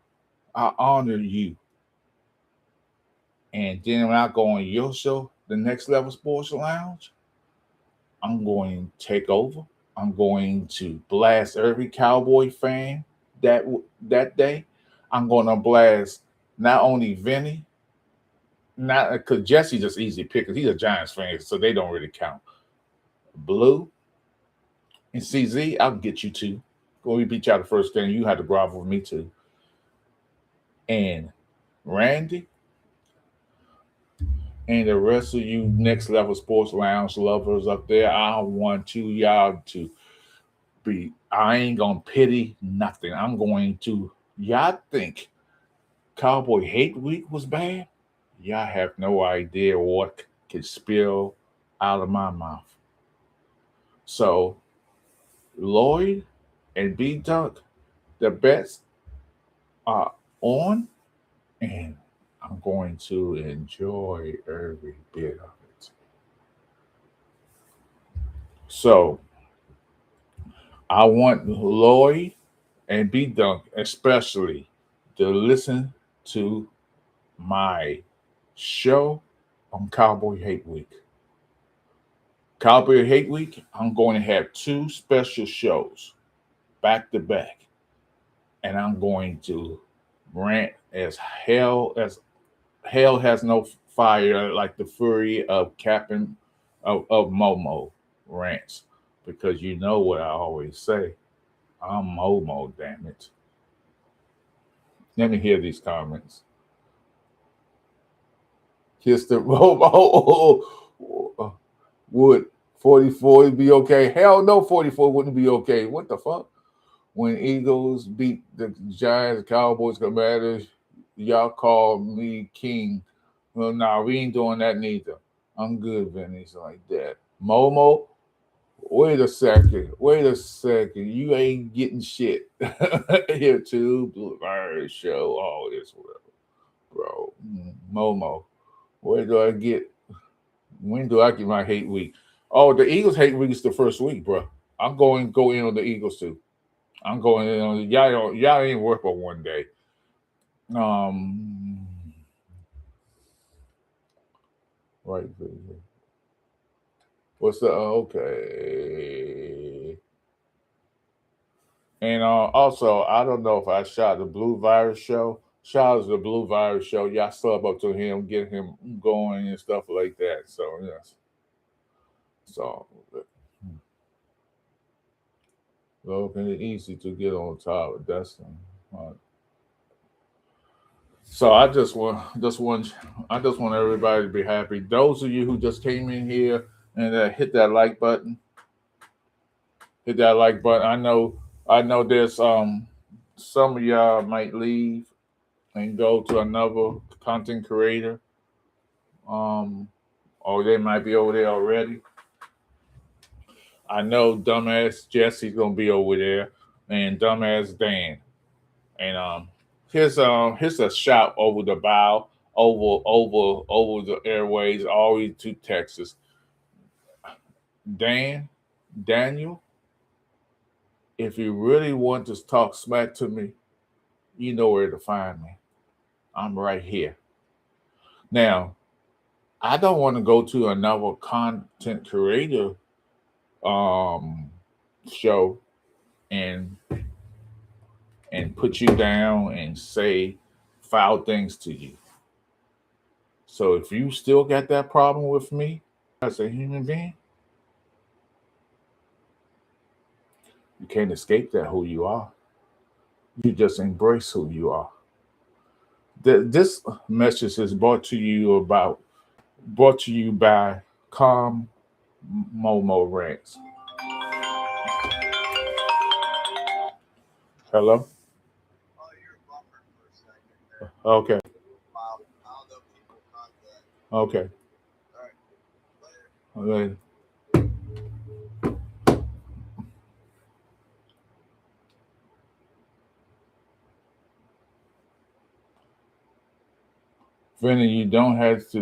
I honor you. And then when I go on your show, the Next Level Sports Lounge, I'm going to take over. I'm going to blast every Cowboy fan that day. I'm going to blast not only Vinny, not because Jesse just easy pick because he's a Giants fan, so they don't really count. Blue and CZ, I'll get you too. When we beat you out the first game, you had to grovel with me too. And Randy and the rest of you Next Level Sports Lounge lovers up there, I want y'all to be. I ain't gonna pity nothing. I'm going to. Y'all think Cowboy Hate Week was bad? Y'all have no idea what could spill out of my mouth. So Lloyd and B Dunk, the bets are on, and I'm going to enjoy every bit of it. So I want Lloyd and B Dunk especially to listen to my show on Cowboy Hate Week. Cowboy Hate Week, I'm going to have two special shows back to back, and I'm going to rant as hell has no fire like the fury of Captain of Momo rants. Because you know what I always say. I'm Momo, damn it. Let me hear these comments. Kiss the Momo. Would 44 be okay? Hell no, 44 wouldn't be okay. What the fuck? When Eagles beat the Giants, Cowboys, Commanders, y'all call me king. Well, nah, we ain't doing that neither. I'm good, Vinny's like that. Momo, wait a second. Wait a second. You ain't getting shit. Here too, Blue Virus show, all this, whatever. Bro. Momo, where do I get when do I get my hate week? Oh, the Eagles hate week is the first week, bro. I'm going to go in on the Eagles too. I'm going in on y'all ain't work for one day. Um right. What's the okay? And also, I don't know if I shot the Blue Virus show. Shout out to the Blue Virus show. Y'all sub up to him, get him going and stuff like that. So yes. So looking it easy to get on top of Destiny. So I just want everybody to be happy. Those of you who just came in here and hit that like button, hit that like button. I know there's some of y'all might leave and go to another content creator, um, or they might be over there already. I know dumbass Jesse's gonna be over there, and dumbass Dan. And here's a shout over the bow, over the airways, all the way to Texas. Dan, Daniel, if you really want to talk smack to me, you know where to find me. I'm right here. Now, I don't want to go to another content creator um show and put you down and say foul things to you. So if you still got that problem with me as a human being, you can't escape that who you are. You just embrace who you are. This message is brought to you by Calm Momo Ranks. Hello? Okay. Okay. Okay. Vinny, you don't have to